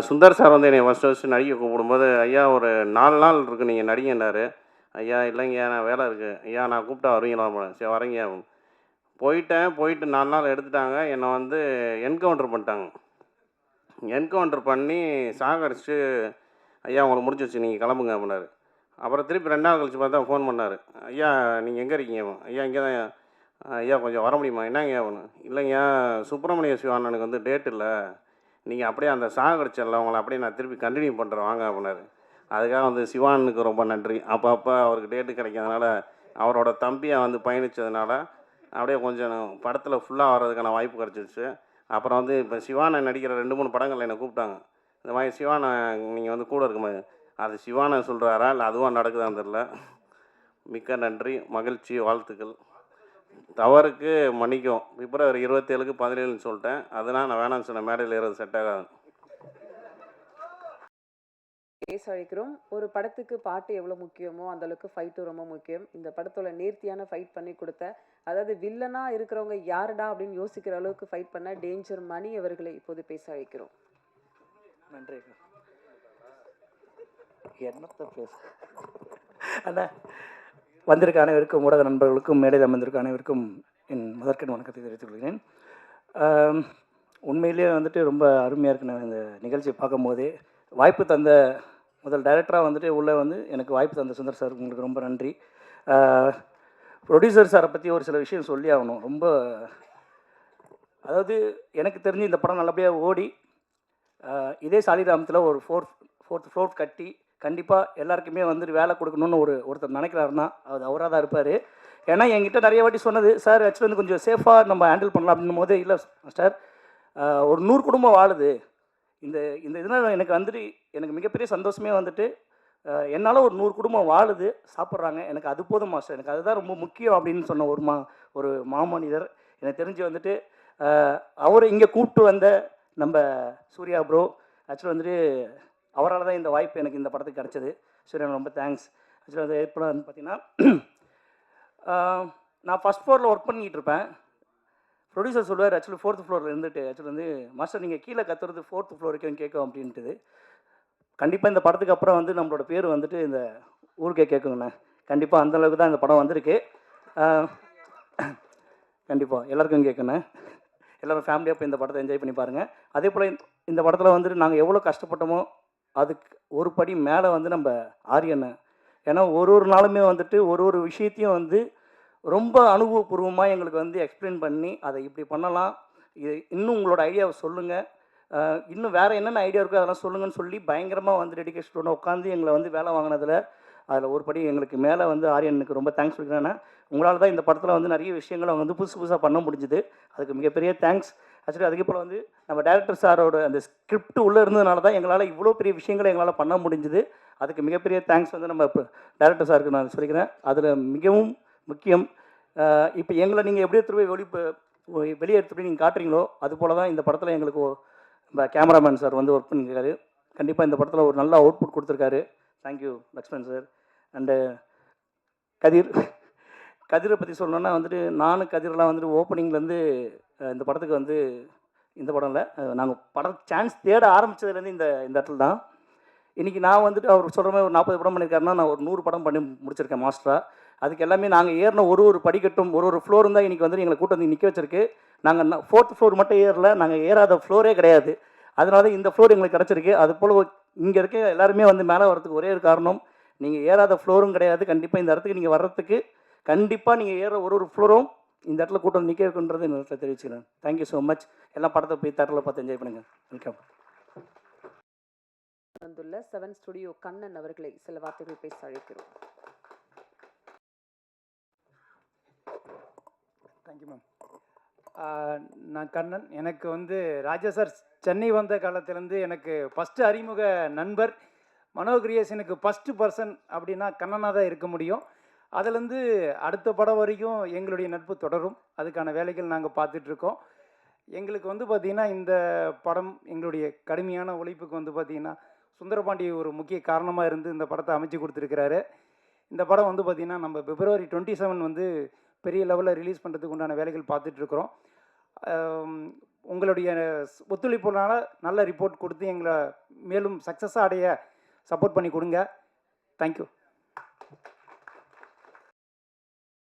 சுந்தர் சார் வந்து என்னை ஃபஸ்ட்டு நடிக்க கூப்பிடும்போது, ஐயா ஒரு 4 நாள் இருக்குது நீங்கள் நடிகன்னாரு. ஐயா இல்லைங்க நான் வேலை இருக்குது, ஐயா நான் கூப்பிட்டா வருவீங்களா? சரி வரீங்க. போயிட்டு 4 நாள் எடுத்துட்டாங்க. என்னை வந்து என்கவுண்டர் பண்ணிட்டாங்க. என்கவுண்டர் பண்ணி சாகடிச்சு, ஐயா உங்களுக்கு முடிஞ்சிருச்சு நீங்கள் கிளம்புங்க அப்படின்னாரு. அப்புறம் திருப்பி 2 நாள் கழிச்சு பார்த்தா ஃபோன் பண்ணார். ஐயா நீங்கள் எங்கே இருக்கீங்க? ஐயா இங்கே தான். ஐயா கொஞ்சம் வர முடியுமா? என்னங்க ஒன்று இல்லைங்க, சுப்பிரமணிய சிவானனுக்கு வந்து டேட் இல்லை, நீங்கள் அப்படியே அந்த சாகடிச்சல உங்களை அப்படியே நான் திருப்பி கண்டினியூ பண்ணுறேன் வாங்க அப்படின்னாரு. அதுக்காக வந்து சிவானுக்கு ரொம்ப நன்றி. அப்போ அவருக்கு டேட்டு கிடைக்காதனால, அவரோட தம்பியை வந்து பயணித்ததுனால அப்படியே கொஞ்சம் படத்தில் ஃபுல்லாக வர்றதுக்கான வாய்ப்பு கிடச்சிருச்சு. அப்புறம் வந்து இப்போ சிவானை நடிக்கிற 2-3 படங்கள் என்னை கூப்பிட்டாங்க. இந்த மாதிரி சிவானை நீங்கள் வந்து கூட இருக்க மாதிரி, அது சிவானை சொல்கிறாரா இல்லை அதுவாக நடக்குதான்னு தெரில. மிக்க நன்றி, மகிழ்ச்சி, வாழ்த்துக்கள். தவறுக்கு மன்னிக்கும். பிப்ரவரி 27க்கு 17ன்னு சொல்லிட்டேன். அதனால் நான் வேணாம்னு சொன்ன மேடையில் ஏறது செட் ஆகாது. பேச அழைக்கிறோம். ஒரு படத்துக்கு பாட்டு எவ்வளோ முக்கியமோ அந்த அளவுக்கு ஃபைட்டும் ரொம்ப முக்கியம். இந்த படத்தோட நேர்த்தியான ஃபைட் பண்ணி கொடுத்த, அதாவது வில்லனா இருக்கிறவங்க யாருடா அப்படின்னு யோசிக்கிற அளவுக்கு ஃபைட் பண்ண டேஞ்சர் மணி அவர்களை இப்போது பேச அழைக்கிறோம். நன்றி. என்னத்தை பேச அண்ணா, வந்திருக்க அனைவருக்கும், ஊடக நண்பர்களுக்கும், மேடையில் அமர்ந்திருக்க அனைவருக்கும் என் முதற்கண் வணக்கத்தை தெரிவித்துக் கொள்கிறேன். உண்மையிலேயே வந்துட்டு ரொம்ப அருமையாக இருக்குண்ணா. இந்த நிகழ்ச்சியை பார்க்கும்போதே வாய்ப்பு தந்த முதல் டைரக்டராக வந்துட்டு உள்ளே வந்து எனக்கு வாய்ப்பு தந்த சுந்தர் சார் உங்களுக்கு ரொம்ப நன்றி. ப்ரொடியூசர் சாரை பற்றி ஒரு சில விஷயம் சொல்லி ஆகணும். ரொம்ப அதாவது எனக்கு தெரிஞ்சு இந்த படம் நல்லபடியாக ஓடி இதே சாலிகிராமத்தில் ஒரு ஃபோர்த் ஃப்ளோர் கட்டி கண்டிப்பாக எல்லாருக்குமே வந்துட்டு வேலை கொடுக்கணும்னு ஒருத்தர் நினைக்கிறாருன்னா அது அவராக தான் இருப்பார். ஏன்னா என்கிட்ட நிறைய வாட்டி சொன்னது, சார் ஆக்சுவலி வந்து கொஞ்சம் சேஃபாக நம்ம ஹேண்டில் பண்ணலாம் அப்படின்னும் போது, இல்லை சார் ஒரு 100 குடும்பம் வாழுது. இந்த இதில் எனக்கு வந்துட்டு எனக்கு மிகப்பெரிய சந்தோஷமே வந்துட்டு என்னால் ஒரு 100 குடும்பம் வாழுது, சாப்பிட்றாங்க, எனக்கு அது போதும் மாஸ்டர், எனக்கு அதுதான் ரொம்ப முக்கியம் அப்படின்னு சொன்ன ஒரு மாமனிதர். எனக்கு தெரிஞ்சு வந்துட்டு அவரை இங்கே கூப்பிட்டு வந்த நம்ம சூர்யா ப்ரோ, ஆக்சுவலி வந்துட்டு அவரால் தான் இந்த வாய்ப்பு எனக்கு இந்த படத்துக்கு கிடச்சிது. சூர்யா ரொம்ப தேங்க்ஸ். ஆக்சுவலி அது எப்போ வந்து பார்த்தீங்கன்னா, நான் ஃபஸ்ட் ஃப்ளோரில் ஒர்க் பண்ணிக்கிட்டு இருப்பேன். ப்ரொடியூசர் சொல்லுவார், ஆக்சுவலி 4th ஃப்ளோரில் இருந்துட்டு, ஆக்சுவலி வந்து மாஸ்டர் நீங்கள் கீழே கத்துறது 4th ஃப்ளோர் வரைக்கும் கேட்கும் அப்படின்ட்டுது. கண்டிப்பாக இந்த படத்துக்கு அப்புறம் வந்து நம்மளோட பேர் வந்துட்டு இந்த ஊருக்கே கேட்குங்கண்ணே. கண்டிப்பாக அந்தளவுக்கு தான் இந்த படம் வந்திருக்கு. கண்டிப்பாக எல்லாருக்கும் கேட்குண்ணே. எல்லோரும் ஃபேமிலியாக போய் இந்த படத்தை என்ஜாய் பண்ணி பாருங்கள். அதே போல் இந்த படத்தில் வந்துட்டு நாங்கள் எவ்வளோ கஷ்டப்பட்டோமோ அதுக்கு ஒரு படி மேலே வந்து நம்ம ஆரியண்ணை. ஏன்னா ஒரு நாளுமே வந்துட்டு ஒரு விஷயத்தையும் வந்து ரொம்ப அனுபவபூர்வமாக எங்களுக்கு வந்து எக்ஸ்பிளைன் பண்ணி, அதை இப்படி பண்ணலாம், இது இன்னும் உங்களோட ஐடியாவை சொல்லுங்கள், இன்னும் வேறு என்னென்ன ஐடியா இருக்கோ அதெல்லாம் சொல்லுங்கன்னு சொல்லி பயங்கரமாக வந்து டெடிகேஷனோட உட்காந்து எங்களை வந்து வேலை வாங்கினதில் அதில் ஒரு படி எங்களுக்கு மேலே வந்து ஆரியனுக்கு ரொம்ப தேங்க்ஸ் சொல்லிக்கிறேன். உங்களால் தான் இந்த படத்தில் வந்து நிறைய விஷயங்கள் அவங்க வந்து புதுசாக பண்ண முடிஞ்சுது. அதுக்கு மிகப்பெரிய தேங்க்ஸ். ஆக்சுவலி அதுக்கு போல் வந்து நம்ம டேரக்டர் சாரோட அந்த ஸ்கிரிப்ட் உள்ளே இருந்ததுனால தான் எங்களால் இவ்வளோ பெரிய விஷயங்களை எங்களால் பண்ண முடிஞ்சுது. அதுக்கு மிகப்பெரிய தேங்க்ஸ் வந்து நம்ம டேரக்டர் சாருக்கு நான் சொல்லிக்கிறேன். அதில் மிகவும் முக்கியம், இப்போ எங்களை நீங்கள் எப்படி வெளியே எடுத்துகிட்டு நீங்கள் காட்டுறீங்களோ அது போல் தான் இந்த படத்தில் எங்களுக்கு நம்ம கேமராமேன் சார் வந்து ஒர்க் பண்ணியிருக்காரு. கண்டிப்பாக இந்த படத்தில் ஒரு நல்ல அவுட்புட் கொடுத்துருக்காரு. Thank you Lakshman sir. அண்டு கதிரை பற்றி சொல்லணுன்னா வந்துட்டு, நானும் கதிரெலாம் வந்துட்டு ஓப்பனிங்லேருந்து இந்த படத்துக்கு வந்து இந்த படம் இல்லை, நாங்கள் சான்ஸ் தேட ஆரம்பித்ததுலேருந்து இந்த இடத்துல தான். இன்றைக்கி நான் வந்துட்டு அவர் சொல்கிற மாதிரி ஒரு 40 படம் பண்ணியிருக்காருன்னா, நான் ஒரு 100 படம் பண்ணி முடிச்சிருக்கேன் மாஸ்டராக. அதுக்கு எல்லாமே நாங்கள் ஏறின ஒரு படிக்கட்டும் ஒரு ஃப்ளோரும் தான் இன்றைக்கி வந்து எங்களை கூட்டம் வந்து நிற்க வச்சிருக்கு. நாங்கள் 4th ஃப்ளோர் மட்டும் ஏறல, நாங்கள் ஏறாத ஃப்ளோரே கிடையாது. அதனால தான் இந்த ஃப்ளோர் எங்களுக்கு கிடச்சிருக்கு. அது போல் இங்கே இருக்க எல்லாருமே வந்து மேலே வரதுக்கு ஒரே ஒரு காரணம், நீங்கள் ஏறாத ஃப்ளோரும் கிடையாது. கண்டிப்பாக இந்த இடத்துக்கு நீங்கள் வர்றதுக்கு கண்டிப்பாக நீங்கள் ஏற ஒரு ஃப்ளோரும் இந்த இடத்துல கூட்டம் நிற்க இருக்குன்றது இந்த இடத்துல தெரிவிச்சுக்கிறேன். Thank you so much. எல்லாம் படத்தை போய் தேட்டரில் பார்த்து என்ஜாய் பண்ணுங்கள். வெல்கம். வந்துள்ள 7 ஸ்டுடியோ கண்ணன் அவர்களை சில வார்த்தைகள் பேச அழைக்கிறோம். Thank you ma'am. நான் கண்ணன். எனக்கு வந்து ராஜா சார் சென்னை வந்த காலத்திலேருந்து எனக்கு ஃபஸ்ட்டு அறிமுக நண்பர். மனோ கிரியேஷனுக்கு ஃபஸ்ட்டு பர்சன் அப்படின்னா கண்ணனாக தான் இருக்க முடியும். அதுலேருந்து அடுத்த படம் வரைக்கும் எங்களுடைய நட்பு தொடரும். அதுக்கான வேலைகள் நாங்கள் பார்த்துட்ருக்கோம். எங்களுக்கு வந்து பார்த்திங்கன்னா இந்த படம் எங்களுடைய கடுமையான உழைப்புக்கு வந்து பார்த்திங்கன்னா சுந்தரபாண்டி ஒரு முக்கிய காரணமாக இருந்து இந்த படத்தை அமைச்சு கொடுத்துருக்கிறாரு. இந்த படம் வந்து பார்த்திங்கன்னா நம்ம February 27 வந்து பெரிய லெவலில் ரிலீஸ் பண்ணுறதுக்கு உண்டான வேலைகள் பார்த்துட்ருக்குறோம். உங்களுடைய ஒத்துழைப்புனால நல்ல ரிப்போர்ட் கொடுத்து எங்களை மேலும் சக்ஸஸாக அடைய சப்போர்ட் பண்ணி கொடுங்க. தேங்க்யூ.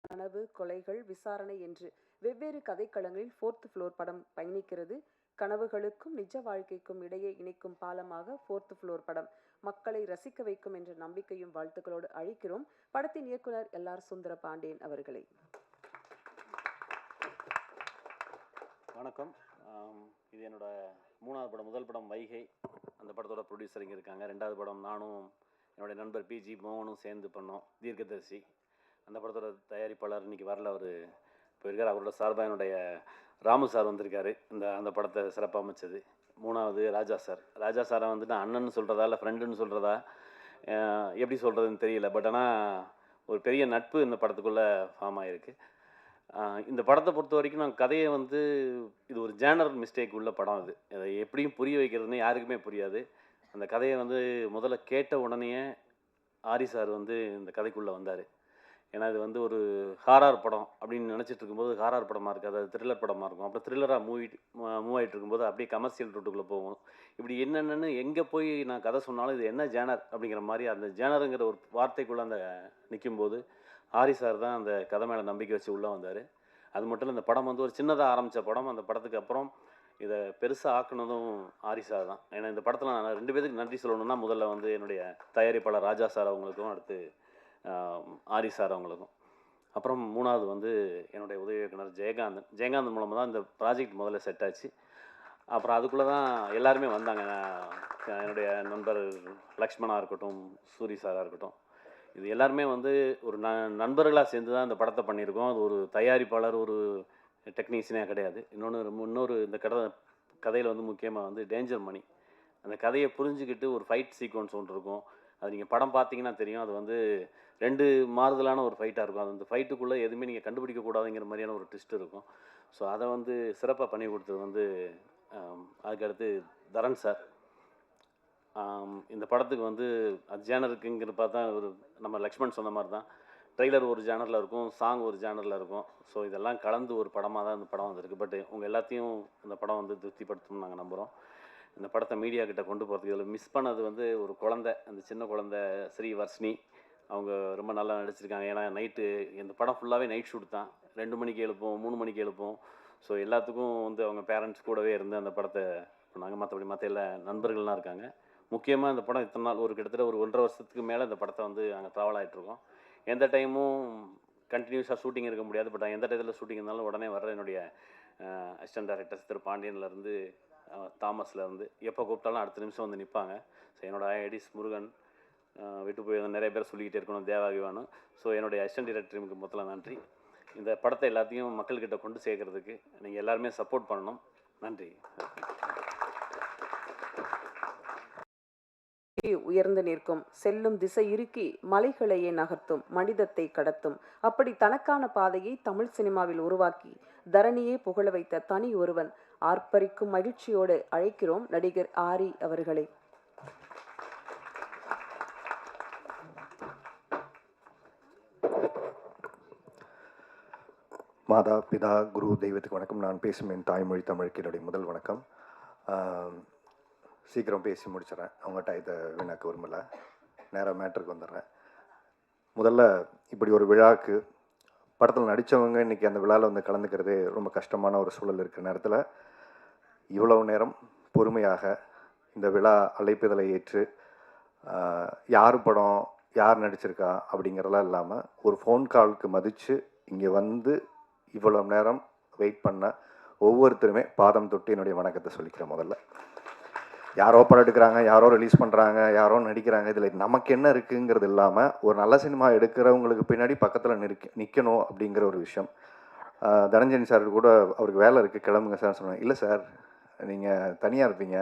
கனவு, கொலைகள், விசாரணை என்று வெவ்வேறு கதைக்களங்களில் 4th ஃப்ளோர் படம் பயணிக்கிறது. கனவுகளுக்கும் நிஜ வாழ்க்கைக்கும் இடையே இணைக்கும் பாலமாக 4th ஃப்ளோர் படம் மக்களை ரசிக்க வைக்கும் என்ற நம்பிக்கையும் வாழ்த்துக்களோடு அழைக்கிறோம் படத்தின் இயக்குனர் LR சுந்தர பாண்டியன் அவர்களை. வணக்கம். இது என்னோட 3வது படம். முதல் படம் வைகை, அந்த படத்தோட ப்ரொடியூசர் இங்கே இருக்காங்க. 2வது படம் நானும் என்னுடைய நண்பர் PG மோகனும் சேர்ந்து பண்ணோம், தீர்க்கதரிசி. அந்த படத்தோட தயாரிப்பாளர் இன்றைக்கி வரல, அவர் போயிருக்கார். அவரோட சார்பாக என்னுடைய ராமு சார் வந்திருக்காரு அந்த படத்தை சிறப்பாக அமைச்சது. 3வது ராஜா சார். ராஜா சாரை வந்து நான் அண்ணன்னு சொல்கிறதா இல்லை ஃப்ரெண்டுன்னு சொல்கிறதா எப்படி சொல்கிறதுன்னு தெரியல. பட் ஆனால் ஒரு பெரிய நட்பு இந்த படத்துக்குள்ளே ஃபார்ம் ஆகிருக்கு. இந்த படத்தை பொறுத்த வரைக்கும் நான் கதையை வந்து இது ஒரு ஜேனர் மிஸ்டேக் உள்ள படம். அது அதை எப்படியும் புரிய வைக்கிறதுன்னு யாருக்குமே புரியாது. அந்த கதையை வந்து முதல்ல கேட்ட உடனேயே ஆரி சார் வந்து இந்த கதைக்குள்ளே வந்தார். ஏன்னா இது வந்து ஒரு ஹாரர் படம் அப்படின்னு நினச்சிட்டு இருக்கும்போது ஹாரர் படமாக இருக்காது, அது த்ரில்லர் படமாக இருக்கும். அப்புறம் த்ரில்லராக மூவ் ஆகிட்டு இருக்கும்போது அப்படியே கமர்ஷியல் ரூட்டுக்குள்ளே போகும். இப்படி என்னென்னு எங்கே போய் நான் கதை சொன்னாலும் இது என்ன ஜேனர் அப்படிங்கிற மாதிரி அந்த ஜேனருங்கிற ஒரு வார்த்தைக்குள்ளே அந்த நிற்கும்போது ஆரி சார் தான் அந்த கதை மேலே நம்பிக்கை வச்சு உள்ளே வந்தார். அது மட்டும் இல்லை, இந்த படம் வந்து ஒரு சின்னதாக ஆரம்பித்த படம். அந்த படத்துக்கு அப்புறம் இதை பெருசாக ஆக்குனதும் ஆரி சார் தான். ஏன்னா இந்த படத்தில் நான் 2 பேருக்கு நன்றி சொல்லணும்னா, முதல்ல வந்து என்னுடைய தயாரிப்பாளர் ராஜா சார் அவங்களுக்கும், அடுத்து ஆரி சார் அவங்களுக்கும். அப்புறம் 3வது வந்து என்னுடைய உதவி இயக்குனர் ஜெயகாந்தன் மூலமாக தான் இந்த ப்ராஜெக்ட் முதல்ல செட் ஆச்சு. அப்புறம் அதுக்குள்ளே தான் எல்லாருமே வந்தாங்க. என்னுடைய நண்பர் லக்ஷ்மணா இருக்கட்டும், சூரி சாராக இருக்கட்டும், இது எல்லாருமே வந்து ஒரு நண்பர்களாக சேர்ந்து தான் இந்த படத்தை பண்ணியிருக்கோம். அது ஒரு தயாரிப்பாளர், ஒரு டெக்னீஷியனே கிடையாது. இன்னொரு இந்த கதையில் வந்து முக்கியமாக வந்து டேஞ்சர் மணி. அந்த கதையை புரிஞ்சுக்கிட்டு ஒரு ஃபைட் சீக்வன்ஸ் ஒன்று இருக்கும். அது நீங்கள் படம் பார்த்தீங்கன்னா தெரியும். அது வந்து 2 மாறுதலான ஒரு ஃபைட்டாக இருக்கும். அது அந்த ஃபைட்டுக்குள்ளே எதுவுமே நீங்கள் கண்டுபிடிக்கக்கூடாதுங்கிற மாதிரியான ஒரு ட்விஸ்ட் இருக்கும். ஸோ அதை வந்து சிறப்பாக பண்ணி கொடுத்தது வந்து அதுக்கடுத்து தரன் சார். இந்த படத்துக்கு வந்து அது ஜேனருக்குங்கிற பார்த்தா ஒரு நம்ம லக்ஷ்மண் சொன்ன மாதிரி தான், ட்ரெய்லர் ஒரு ஜேனரில் இருக்கும், சாங் ஒரு ஜேனரில் இருக்கும். ஸோ இதெல்லாம் கலந்து ஒரு படமாக தான் இந்த படம் வந்திருக்கு. பட் உங்கள் எல்லாத்தையும் இந்த படம் வந்து திருப்திப்படுத்தணும்னு நாங்கள் நம்புகிறோம். இந்த படத்தை மீடியா கிட்ட கொண்டு போகிறதுக்கு இதில் மிஸ் பண்ணது வந்து ஒரு குழந்தை, அந்த சின்ன குழந்தை ஸ்ரீவர்ஷினி. அவங்க ரொம்ப நல்லா நடிச்சிருக்காங்க. ஏன்னா நைட்டு இந்த படம் ஃபுல்லாகவே நைட் ஷூட் தான். 2 மணிக்கு எழுப்போம், 3 மணிக்கு எழுப்போம். ஸோ எல்லாத்துக்கும் வந்து அவங்க பேரண்ட்ஸ் கூடவே இருந்து அந்த படத்தை பண்ணாங்க. மற்றபடி மற்ற எல்லா நண்பர்கள்லாம் இருக்காங்க. முக்கியமாக இந்த படம் இத்தனை நாள் கிட்டத்தட்ட ஒரு 1.5 வருஷத்துக்கு மேலே இந்த படத்தை வந்து நாங்கள் ட்ராவல் ஆகிட்ருக்கோம். எந்த டைமும் கண்டினியூஸாக ஷூட்டிங் இருக்க முடியாது. பட் எந்த டயத்தில் ஷூட்டிங் இருந்தாலும் உடனே வர்ற என்னுடைய அசிஸ்டன்ட் டைரக்டர்ஸ் திரு பாண்டியன்லேருந்து தாமஸ்லேருந்து எப்போ கூப்பிட்டாலும் அடுத்த நிமிஷம் வந்து நிற்பாங்க. ஸோ என்னோடய ஐடிஸ் முருகன், விட்டு போய் நிறைய பேர் சொல்லிக்கிட்டே இருக்கணும், தேவாகிவானும். ஸோ என்னுடைய அசிஸ்டன்ட் டைரக்டருக்கு முதல்ல நன்றி. இந்த படத்தை எல்லாத்தையும் மக்கள்கிட்ட கொண்டு சேர்க்கறதுக்கு நீங்கள் எல்லாருமே சப்போர்ட் பண்ணணும். நன்றி. உயர்ந்து நிற்கும், செல்லும் திசை இறுக்கி மலைகளையே நகர்த்தும், மனிதத்தை கடத்தும், அப்படி தனக்கான பாதையை தமிழ் சினிமாவில் உருவாக்கி தரணியே புகழ வைத்த தனி ஒருவன், ஆர்ப்பரிக்கும் மகிழ்ச்சியோடு அழைக்கிறோம் நடிகர் ஆரி அவர்களை. மாதா பிதா குரு தெய்வத்துக்கு வணக்கம். நான் பேசும் என் தாய்மொழி தமிழுக்கு என்னுடைய முதல் வணக்கம். சீக்கிரம் பேசி முடிச்சிடறேன், அவங்ககிட்ட இதை வீணாக்க விரும்பலை, நேராக மேட்ருக்கு வந்துடுறேன். முதல்ல இப்படி ஒரு விழாக்கு படத்தில் நடித்தவங்க இன்றைக்கி அந்த விழாவில் வந்து கலந்துக்கிறதே ரொம்ப கஷ்டமான ஒரு சூழல் இருக்கிற நேரத்தில் இவ்வளவு நேரம் பொறுமையாக இந்த விழா அழைப்புதலை ஏற்று யார் படம் யார் நடிச்சிருக்கா அப்படிங்கிறதெல்லாம் இல்லாமல் ஒரு ஃபோன் காலுக்கு மதித்து இங்கே வந்து இவ்வளவு நேரம் வெயிட் பண்ண ஒவ்வொருத்தருமே பாதம் தொட்டு என்னுடைய வணக்கத்தை சொல்லிக்கிறேன். முதல்ல யாரோ படம் எடுக்கிறாங்க, யாரோ ரிலீஸ் பண்ணுறாங்க, யாரோ நடிக்கிறாங்க, இதில் நமக்கு என்ன இருக்குங்கிறது இல்லாமல் ஒரு நல்ல சினிமா எடுக்கிறவங்களுக்கு பின்னாடி பக்கத்தில் நிற்கணும் அப்படிங்கிற ஒரு விஷயம். தனஞ்சயன் சார் கூட அவருக்கு வேலை இருக்குது கிளம்புங்க சார் சொன்னாங்க. இல்லை சார், நீங்கள் தனியாக இருப்பீங்க.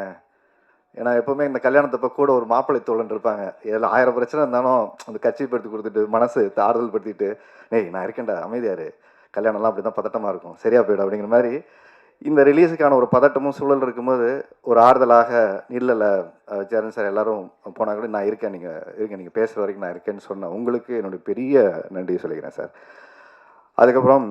ஏன்னா எப்போவுமே இந்த கல்யாணத்தப்போ கூட ஒரு மாப்பிள்ளை தோழன் இருப்பாங்க. இதில் 1000 பிரச்சனை இருந்தாலும் அந்த கட்சிப்படுத்தி கொடுத்துட்டு மனசு ஆறுதல் படுத்திட்டு, ஏய் நான் இருக்கேன்டா அமைதியாரு, கல்யாணம்லாம் அப்படி தான் பதட்டமாக இருக்கும், சரியா போயிடும் அப்படிங்கிற மாதிரி இந்த ரிலீஸுக்கான ஒரு பதட்டமும் சூழல் இருக்கும்போது ஒரு ஆறுதலாக இல்லைல்ல சேரன் சார் எல்லோரும் போனால் கூட நான் இருக்கேன், நீங்கள் பேசுகிற வரைக்கும் நான் இருக்கேன்னு சொன்னேன். உங்களுக்கு என்னுடைய பெரிய நன்றி சொல்லிக்கிறேன் சார். அதுக்கப்புறம்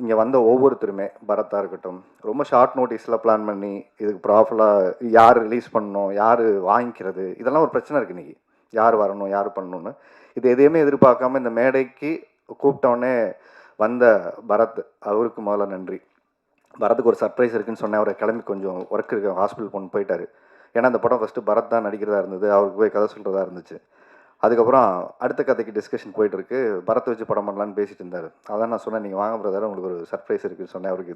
இங்கே வந்த ஒவ்வொருத்தருமே பரத்தாக இருக்கட்டும், ரொம்ப ஷார்ட் நோட்டீஸில் பிளான் பண்ணி இதுக்கு ப்ராப்பராக யார் ரிலீஸ் பண்ணணும், யார் வாங்கிக்கிறது, இதெல்லாம் ஒரு பிரச்சனை இருக்குது இன்றைக்கி. யார் வரணும், யார் பண்ணணுன்னு இது எதையுமே எதிர்பார்க்காம இந்த மேடைக்கு கூப்பிட்டோடனே வந்த பரத், அவருக்கு முதல்ல நன்றி. பரத்துக்கு ஒரு சர்ப்ரைஸ் இருக்குன்னு சொன்னேன். அவரை கிளம்பி கொஞ்சம் ஒர்க் இருக்கு, ஹாஸ்பிட்டல் போன்னு போயிட்டார். ஏன்னா அந்த படம் ஃபஸ்ட்டு பரத் தான் நடிக்கிறதா இருந்தது, அவருக்கு போய் கதை சொல்கிறதா இருந்துச்சு. அதுக்கப்புறம் அடுத்த கதைக்கு டிஸ்கஷன் போயிட்டுருக்கு, பரத்தை வச்சு படம் பண்ணலான்னு பேசிட்டு இருந்தார். அதான் நான் சொன்னேன், நீங்கள் வாங்க பிரதர், உங்களுக்கு ஒரு சர்ப்ரைஸ் இருக்குன்னு சொன்னேன். அவருக்கு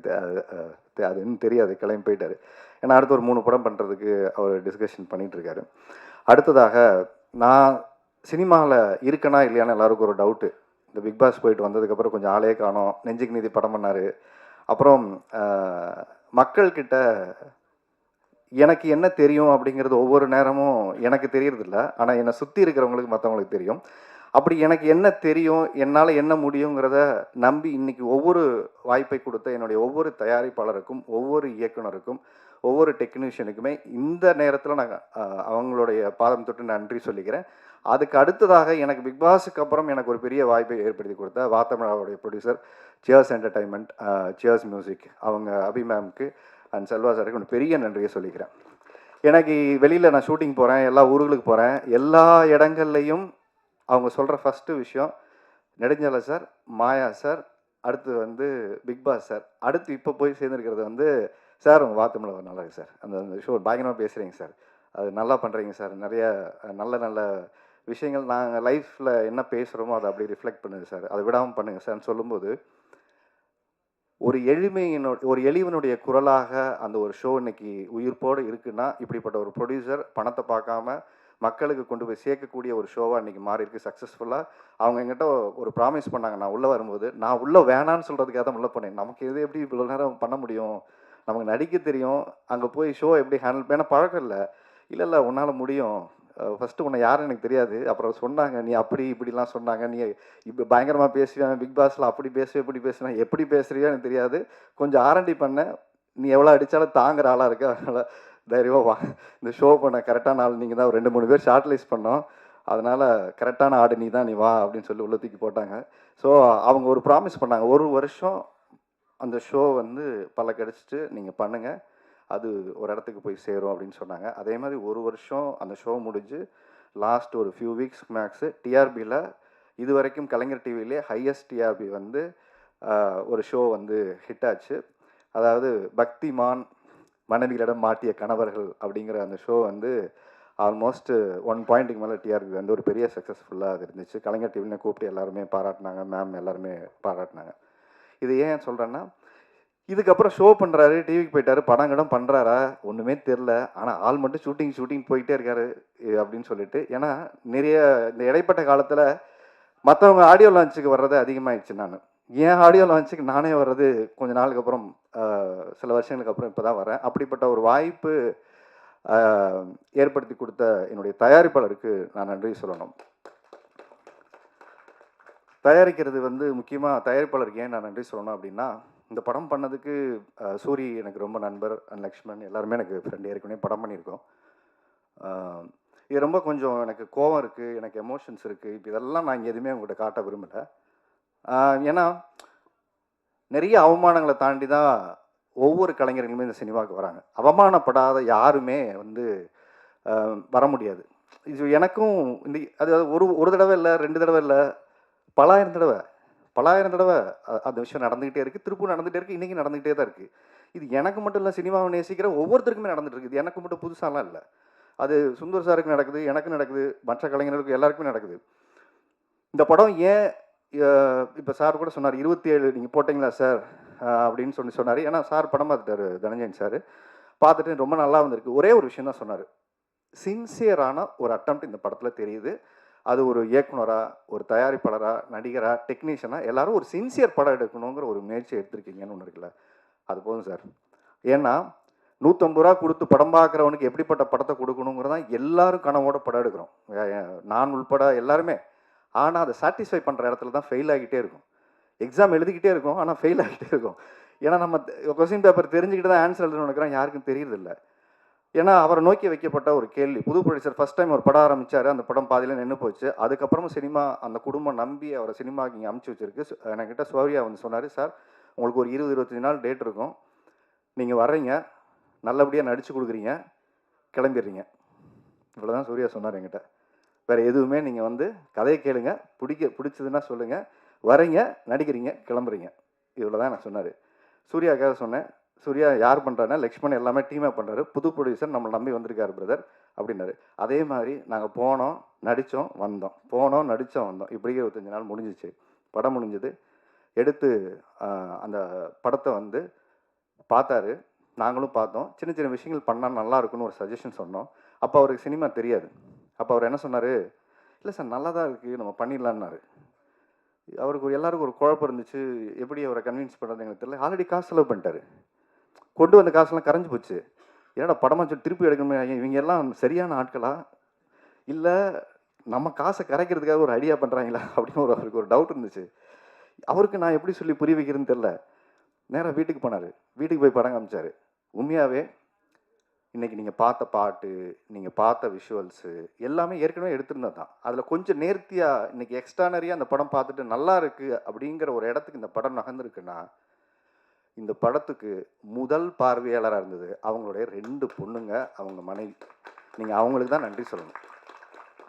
அது இன்னும் தெரியாது, கிளம்பி போயிட்டார். ஏன்னா அடுத்து ஒரு 3 படம் பண்ணுறதுக்கு அவர் டிஸ்கஷன் பண்ணிகிட்ருக்காரு. அடுத்ததாக நான் சினிமாவில் இருக்கேனா இல்லையான்னு எல்லாருக்கும் ஒரு டவுட்டு. இந்த பிக் பாஸ் போயிட்டு வந்ததுக்கப்புறம் கொஞ்சம் ஆளே காணோம். நெஞ்சுக்கு நீதி படம் பண்ணார். அப்புறம் மக்கள்கிட்ட எனக்கு என்ன தெரியும் அப்படிங்கிறது ஒவ்வொரு நேரமும் எனக்கு தெரியறதில்ல, ஆனால் என்னை சுற்றி இருக்கிறவங்களுக்கு மற்றவங்களுக்கு தெரியும். அப்படி எனக்கு என்ன தெரியும், என்னால் என்ன முடியுங்கிறத நம்பி இன்றைக்கி ஒவ்வொரு வாய்ப்பை கொடுத்த என்னுடைய ஒவ்வொரு தயாரிப்பாளருக்கும், ஒவ்வொரு இயக்குனருக்கும், ஒவ்வொரு டெக்னீஷியனுக்குமே இந்த நேரத்தில் நான் அவங்களுடைய பாதம் தொட்டு நன்றி சொல்லிக்கிறேன். அதுக்கு அடுத்ததாக எனக்கு பிக் பாஸுக்கு அப்புறம் எனக்கு ஒரு பெரிய வாய்ப்பை ஏற்படுத்தி கொடுத்த வாத்தமிழாவுடைய producer cheers entertainment, cheers music, அவங்க அபி மேம்க்கு அண்ட் செல்வா சாருக்கு ஒரு பெரிய நன்றியை சொல்லிக்கிறேன். எனக்கு வெளியில் நான் ஷூட்டிங் போகிறேன், எல்லா ஊர்களுக்கு போகிறேன், எல்லா இடங்கள்லையும் அவங்க சொல்கிற ஃபஸ்ட்டு விஷயம் நெடுஞ்சாலை சார், மாயா சார், அடுத்து வந்து பிக் பாஸ் சார், அடுத்து இப்போ போய் சேர்ந்துருக்கிறது சார் உங்கள் வாத்தமிழ நல்லா இருக்கு சார், அந்த ஷோ பயங்கரமாக பேசுகிறீங்க சார், அது நல்லா பண்ணுறீங்க சார், நிறைய நல்ல நல்ல விஷயங்கள் நாங்கள் லைஃப்பில் என்ன பேசுகிறோமோ அதை அப்படி ரிஃப்ளெக்ட் பண்ணுது சார், அதை விடாமல் பண்ணுங்கள் சார்ன்னு சொல்லும்போது ஒரு எளிவனுடைய குரலாக அந்த ஒரு ஷோ இன்னைக்கு உயிர்ப்போடு இருக்குன்னா இப்படிப்பட்ட ஒரு ப்ரொடியூசர் பணத்தை பார்க்காம மக்களுக்கு கொண்டு போய் சேர்க்கக்கூடிய ஒரு ஷோவாக இன்றைக்கி மாறி இருக்குது சக்ஸஸ்ஃபுல்லாக. அவங்க எங்கிட்ட ஒரு ப்ராமிஸ் பண்ணாங்க, நான் உள்ளே வரும்போது நான் உள்ளே வேணான்னு சொல்கிறதுக்காக தான் உள்ளே போனேன். நமக்கு எது எப்படி இவ்வளோ நேரம் பண்ண முடியும், நமக்கு நடிக்க தெரியும், அங்கே போய் ஷோ எப்படி ஹேண்டில் பண்ண பழக்கம் இல்லை. இல்லை உன்னால் முடியும், ஃபஸ்ட்டு உன்னை யாருன்னு எனக்கு தெரியாது, அப்புறம் சொன்னாங்க நீ அப்படி இப்படிலாம் சொன்னாங்க, நீ இப்போ பயங்கரமாக பேசுவேன், பிக் பாஸில் அப்படி பேசுவேன் இப்படி பேசுவேன், எப்படி பேசுறியோ எனக்கு தெரியாது, கொஞ்சம் ஆரண்டி பண்ண, நீ எவ்வளோ அடித்தாலும் தாங்குற ஆளாக இருக்க, அதனால் தைரியமாக வா, இந்த ஷோ பண்ண கரெக்டான ஆள் நீங்கள் தான், 2-3 பேர் ஷார்ட்லைஸ் பண்ணோம், அதனால் கரெக்டான ஆடு நீ தான், நீ வா அப்படின்னு சொல்லி உள்ள தூக்கி போட்டாங்க. ஸோ அவங்க ஒரு ப்ராமிஸ் பண்ணாங்க, 1 வருஷம் அந்த ஷோ பல கிடச்சிட்டு நீங்கள் பண்ணுங்கள், அது ஒரு இடத்துக்கு போய் சேரும் அப்படின்னு சொன்னாங்க. அதே மாதிரி 1 வருஷம் அந்த ஷோ முடிஞ்சு லாஸ்ட் ஒரு ஃபியூ வீக்ஸ் மேக்ஸு டிஆர்பியில் இது வரைக்கும் கலைஞர் டிவிலே ஹையஸ்ட் டிஆர்பி ஒரு ஷோ ஹிட் ஆச்சு. அதாவது பக்திமான் மனைவிகளிடம் மாட்டிய கணவர்கள் அப்படிங்கிற அந்த ஷோ ஆல்மோஸ்ட் 1 பாயிண்ட்டுக்கு மேலே டிஆர்பி ஒரு பெரிய சக்ஸஸ்ஃபுல்லாக அது இருந்துச்சு. கலைஞர் டிவின்னு கூப்பிட்டு எல்லாருமே பாராட்டினாங்க, மேம் எல்லாருமே பாராட்டினாங்க. இது ஏன் சொல்கிறேன்னா, இதுக்கப்புறம் ஷோ பண்ணுறாரு, டிவிக்கு போயிட்டாரு, படம் கிடம் பண்ணுறாரா ஒன்றுமே தெரில, ஆனால் ஆள் மட்டும் ஷூட்டிங் போயிட்டே இருக்காரு அப்படின்னு சொல்லிட்டு. ஏன்னா நிறைய இந்த இடைப்பட்ட காலத்தில் மற்றவங்க ஆடியோ லான்ச்சுக்கு வர்றது அதிகமாகிடுச்சு. நான் ஏன் ஆடியோ லான்ச்சுக்கு நானே வர்றது கொஞ்ச நாளுக்கு அப்புறம், சில வருஷங்களுக்கு அப்புறம் இப்போ தான் வரேன். அப்படிப்பட்ட ஒரு வாய்ப்பு ஏற்படுத்தி கொடுத்த என்னுடைய தயாரிப்பாளருக்கு நான் நன்றி சொல்லணும். தயாரிக்கிறது முக்கியமாக தயாரிப்பாளருக்கு ஏன் நான் நன்றி சொல்லணும் அப்படின்னா, இந்த படம் பண்ணதுக்கு சூரி எனக்கு ரொம்ப நண்பர், லக்ஷ்மண் எல்லாருமே எனக்கு ஃப்ரெண்டு, ஏற்கனவே படம் பண்ணியிருக்கோம். இது ரொம்ப கொஞ்சம் எனக்கு கோவம் இருக்குது, எனக்கு எமோஷன்ஸ் இருக்குது. இப்போ இதெல்லாம் நான் இங்கே எதுவுமே உங்கள்கிட்ட காட்ட விரும்பலை. ஏன்னா நிறைய அவமானங்களை தாண்டி தான் ஒவ்வொரு கலைஞர்களுமே இந்த சினிமாவுக்கு வராங்க. அவமானப்படாத யாருமே வர முடியாது. இது எனக்கும் இந்த அது ஒரு ஒரு தடவை இல்லை, 2 தடவை இல்லை, பலாயிரம் தடவை அந்த விஷயம் நடந்துக்கிட்டே இருக்குது. திருப்பூர் நடந்துகிட்டே இருக்குது, இன்றைக்கி நடந்துக்கிட்டே தான் இருக்குது. இது எனக்கு மட்டும் இல்லை, சினிமாவை நேசிக்கிற ஒவ்வொருத்தருக்குமே நடந்துட்டு இருக்குது. இது எனக்கு மட்டும் புதுசாலாம் இல்லை. அது சுந்தர் சாருக்கு நடக்குது, எனக்கு நடக்குது, மற்ற கலைஞர்களுக்கு எல்லாருக்குமே நடக்குது. இந்த படம் ஏன் இப்போ சார் கூட சொன்னார் 27 நீங்கள் போட்டிங்களா சார் அப்படின்னு சொன்னார். ஏன்னா சார் படம் பார்த்துட்டாரு, தனஞ்சயன் சார் பார்த்துட்டு ரொம்ப நல்லா வந்திருக்கு. ஒரே ஒரு விஷயம் தான் சொன்னார், சின்சியரான ஒரு அட்டம்ப்ட் இந்த படத்தில் தெரியுது. அது ஒரு இயக்குனராக, ஒரு தயாரிப்பாளராக, நடிகராக, டெக்னீஷியனாக எல்லாரும் ஒரு சின்சியர் படம் எடுக்கணுங்கிற ஒரு முயற்சி எடுத்திருக்கீங்கன்னு ஒன்று இருக்குல்ல, அது போதும் சார். ஏன்னா 150 ரூபா கொடுத்து படம் பார்க்குறவனுக்கு எப்படிப்பட்ட படத்தை கொடுக்கணுங்கிறதான் எல்லாரும் கனவோட படம் எடுக்கிறோம், நான் உள்பட எல்லாருமே. ஆனால் அதை சாட்டிஸ்ஃபை பண்ணுற இடத்துல தான் ஃபெயில் ஆகிட்டே இருக்கும். எக்ஸாம் எழுதிக்கிட்டே இருக்கும், ஆனால் ஃபெயில் ஆகிட்டே இருக்கும். ஏன்னா நம்ம கொஸ்டின் பேப்பர் தெரிஞ்சுக்கிட்டு தான் ஆன்சர் எழுதணும்னு நினைக்கிறோம், யாருக்கும் தெரியறதில்ல. ஏன்னா அவரை நோக்கி வைக்கப்பட்ட ஒரு கேள்வி. புது ப்ரொடியூசர் ஃபஸ்ட் டைம் ஒரு படம் ஆரம்பித்தார், அந்த படம் பாதியில் நின்று போச்சு. அதுக்கப்புறமும் சினிமா அந்த குடும்பம் நம்பி அவரை சினிமாவுக்கு இங்கே அமுச்சு வச்சிருக்கு. என்கிட்ட சூர்யா வந்து சொன்னார், சார் உங்களுக்கு ஒரு 20-25 நாள் டேட் இருக்கும், நீங்கள் வர்றீங்க, நல்லபடியாக நடித்து கொடுக்குறீங்க, கிளம்பிடுறீங்க. இவ்வளோதான் சூர்யா சொன்னார் என்கிட்ட. வேறு எதுவுமே நீங்கள் வந்து கதையை கேளுங்க, பிடிச்சதுன்னா சொல்லுங்கள், வரீங்க, நடிக்கிறீங்க, கிளம்புறீங்க, இவ்வளோ தான் நான் சொன்னார். சூர்யாக்காக சொன்னேன், சூர்யா யார் பண்ணுறாருன்னா லக்ஷ்மண் எல்லாமே டீமாக பண்ணுறாரு, புது ப்ரொடியூசர் நம்மளை நம்பி வந்திருக்காரு பிரதர் அப்படின்னாரு. அதே மாதிரி நாங்கள் போனோம், நடித்தோம், வந்தோம், போனோம், நடித்தோம், வந்தோம். இப்படி 25 நாள் முடிஞ்சிச்சு. படம் முடிஞ்சது. எடுத்து அந்த படத்தை வந்து பார்த்தாரு, நாங்களும் பார்த்தோம். சின்ன சின்ன விஷயங்கள் பண்ணால் நல்லா இருக்குன்னு ஒரு சஜஷன் சொன்னோம். அப்போ அவருக்கு சினிமா தெரியாது. அப்போ அவர் என்ன சொன்னார், இல்லை சார் நல்லா தான் இருக்குது, நம்ம பண்ணிடலான்னாரு. அவருக்கு எல்லாருக்கும் ஒரு குழப்பம் இருந்துச்சு, எப்படி அவரை கன்வின்ஸ் பண்ணுறது எங்களுக்கு தெரியல. ஆல்ரெடி காசு செலவு பண்ணிட்டாரு, கொண்டு வந்த காசுலாம் கரைஞ்சி போச்சு. என்னடா படமாக சொல்லி திருப்பி எடுக்கணுமே, இவங்க எல்லாம் சரியான ஆட்களா இல்லை நம்ம காசை கரைக்கிறதுக்காக ஒரு ஐடியா பண்ணுறாங்களா அப்படின்னு அவருக்கு ஒரு டவுட் இருந்துச்சு. அவருக்கு நான் எப்படி சொல்லி புரிய வைக்கிறேன்னு தெரில. நேராக வீட்டுக்கு போனார். வீட்டுக்கு போய் படம் காமிச்சார். உண்மையாகவே இன்றைக்கி நீங்கள் பார்த்த பாட்டு, நீங்கள் பார்த்த விஷுவல்ஸு எல்லாமே ஏற்கனவே எடுத்திருந்தது தான். அதில் கொஞ்சம் நேர்த்தியாக இன்றைக்கி எக்ஸ்ட்ரானரியாக அந்த படம் பார்த்துட்டு நல்லா இருக்குது அப்படிங்கிற ஒரு இடத்துக்கு இந்த படம் நகர்ந்துருக்குன்னா, இந்த படத்துக்கு முதல் பார்வையாளராக இருந்தது அவங்களுடைய 2 பொண்ணுங்க, அவங்க மனைவி. நீங்கள் அவங்களுக்கு தான் நன்றி சொல்லணும்.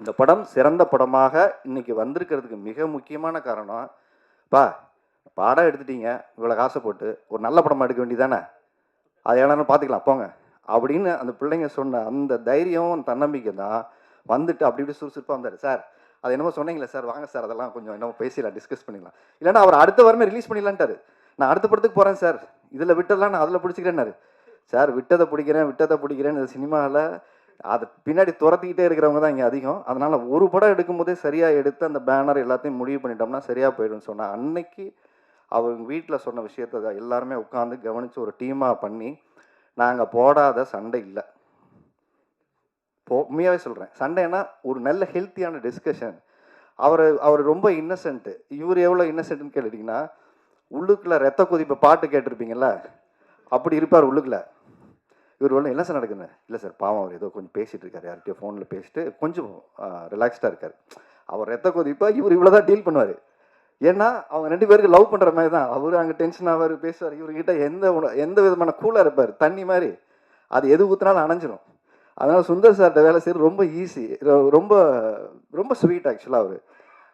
இந்த படம் சிறந்த படமாக இன்றைக்கி வந்திருக்கிறதுக்கு மிக முக்கியமான காரணம், பாடம் எடுத்துட்டீங்க, இவ்வளோ காசை போட்டு ஒரு நல்ல படமாக எடுக்க வேண்டியதானே, அது எல்லாரும் பார்த்துக்கலாம் போங்க அப்படின்னு அந்த பிள்ளைங்க சொன்ன அந்த தைரியம், தன்னம்பிக்கை தான் வந்துட்டு அப்படி இப்படி சுறுசுறுப்பாக வந்தார். சார் அது என்னமோ சொன்னீங்களே சார், வாங்க சார் அதெல்லாம் கொஞ்சம் என்னமோ பேசிடலாம், டிஸ்கஸ் பண்ணிடலாம், இல்லைன்னா அவர் அடுத்த வாரமே ரிலீஸ் பண்ணிடலான்ட்டாரு. நான் அடுத்த படத்துக்கு போகிறேன் சார், இதில் விட்டதெல்லாம் நான் அதில் பிடிச்சிக்கிறேன்னாரு. சார் விட்டதை பிடிக்கிறேன் இந்த சினிமாவில் அதை பின்னாடி துரத்திக்கிட்டே இருக்கிறவங்க தான் இங்கே அதிகம். அதனால் ஒரு படம் எடுக்கும்போதே சரியாக எடுத்து அந்த பேனர் எல்லாத்தையும் முடிவு பண்ணிட்டோம்னா சரியாக போயிடும்னு சொன்னால், அன்னைக்கு அவங்க வீட்டில் சொன்ன விஷயத்தை எல்லாருமே உட்காந்து கவனித்து ஒரு டீமாக பண்ணி, நாங்கள் போடாத சண்டை இல்லை. உண்மையாகவே சொல்கிறேன், சண்டைன்னா ஒரு நல்ல ஹெல்த்தியான டிஸ்கஷன். அவர் ரொம்ப இன்னசென்ட்டு. இவர் எவ்வளோ இன்னசென்ட்னு கேட்டுட்டிங்கன்னா, உள்ளுக்குள்ளே ரத்த கொதிப்பை பாட்டு கேட்டிருப்பீங்கள்ல, அப்படி இருப்பார் உள்ளுக்குள்ளே. இவர் ஒன்றும் என்ன சார் நடக்குதுன்னு, இல்லை சார் பாவம் அவர் ஏதோ கொஞ்சம் பேசிகிட்டு இருக்காரு, யார்கிட்டயோ ஃபோனில் பேசிட்டு கொஞ்சம் ரிலாக்ஸ்டாக இருக்கார். அவர் ரத்த கொதிப்பா இவர் இவ்வளோ தான் டீல் பண்ணுவார். ஏன்னா அவங்க 2 பேருக்கு லவ் பண்ணுற மாதிரி தான். அவர் அங்கே டென்ஷன் ஆவார், பேசுவார், இவர்கிட்ட எந்த விதமான கூலாக இருப்பார், தண்ணி மாதிரி. அது எது ஊற்றினாலும் அணைஞ்சிடும். அதனால் சுந்தர் சார்கிட்ட வேலை செய்கிறது ரொம்ப ஈஸி, ரொம்ப ரொம்ப ஸ்வீட். ஆக்சுவலாக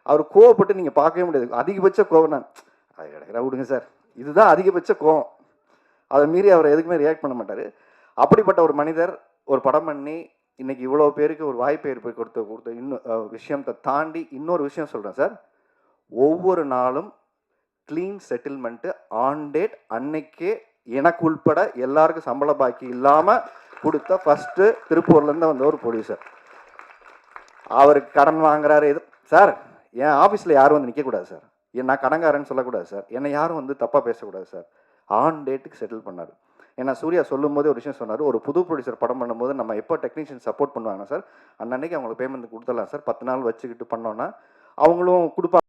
அவர் கோவப்பட்டு நீங்கள் பார்க்கவே முடியாது. அதிகபட்ச கோவம் தான், அது கிடக்கிறா விடுங்க சார், இதுதான் அதிகபட்ச கோவம். அதை மீறி அவர் எதுக்குமே ரியாக்ட் பண்ண மாட்டார். அப்படிப்பட்ட ஒரு மனிதர் ஒரு படம் பண்ணி இன்றைக்கி இவ்வளோ பேருக்கு ஒரு வாய்ப்பை ஏற்படுத்தி கொடுத்த இன்னும் விஷயத்தை தாண்டி இன்னொரு விஷயம் சொல்கிறேன் சார். ஒவ்வொரு நாளும் க்ளீன் செட்டில்மெண்ட்டு, ஆன் டேட், அன்னைக்கே எனக்கு உள்பட எல்லாருக்கும் சம்பள பாக்கி இல்லாமல் கொடுத்த ஃபஸ்ட்டு திருப்பூர்லேருந்து வந்த ஒரு ப்ரொடியூசர். அவருக்கு கடன் வாங்குறாரு எது சார், என் ஆஃபீஸில் யாரும் வந்து நிற்கக்கூடாது சார், நான் கடங்காரன்னு சொல்லக்கூடாது சார், என்னை யாரும் வந்து தப்பாக பேசக்கூடாது சார். ஆன் டேட்டுக்கு செட்டில் பண்ணார். ஏன்னா சூர்யா சொல்லும் போதே ஒரு விஷயம் சொன்னார், ஒரு புது ப்ரொடியூசர் படம் பண்ணும்போது நம்ம எப்போ டெக்னீஷியன் சப்போர்ட் பண்ணுவாங்க சார், அன்னன்னைக்கு அவங்களுக்கு பேமெண்ட் கொடுத்துடலாம் சார், 10 நாள் வச்சுக்கிட்டு பண்ணோன்னா அவங்களும் கொடுப்பாங்க.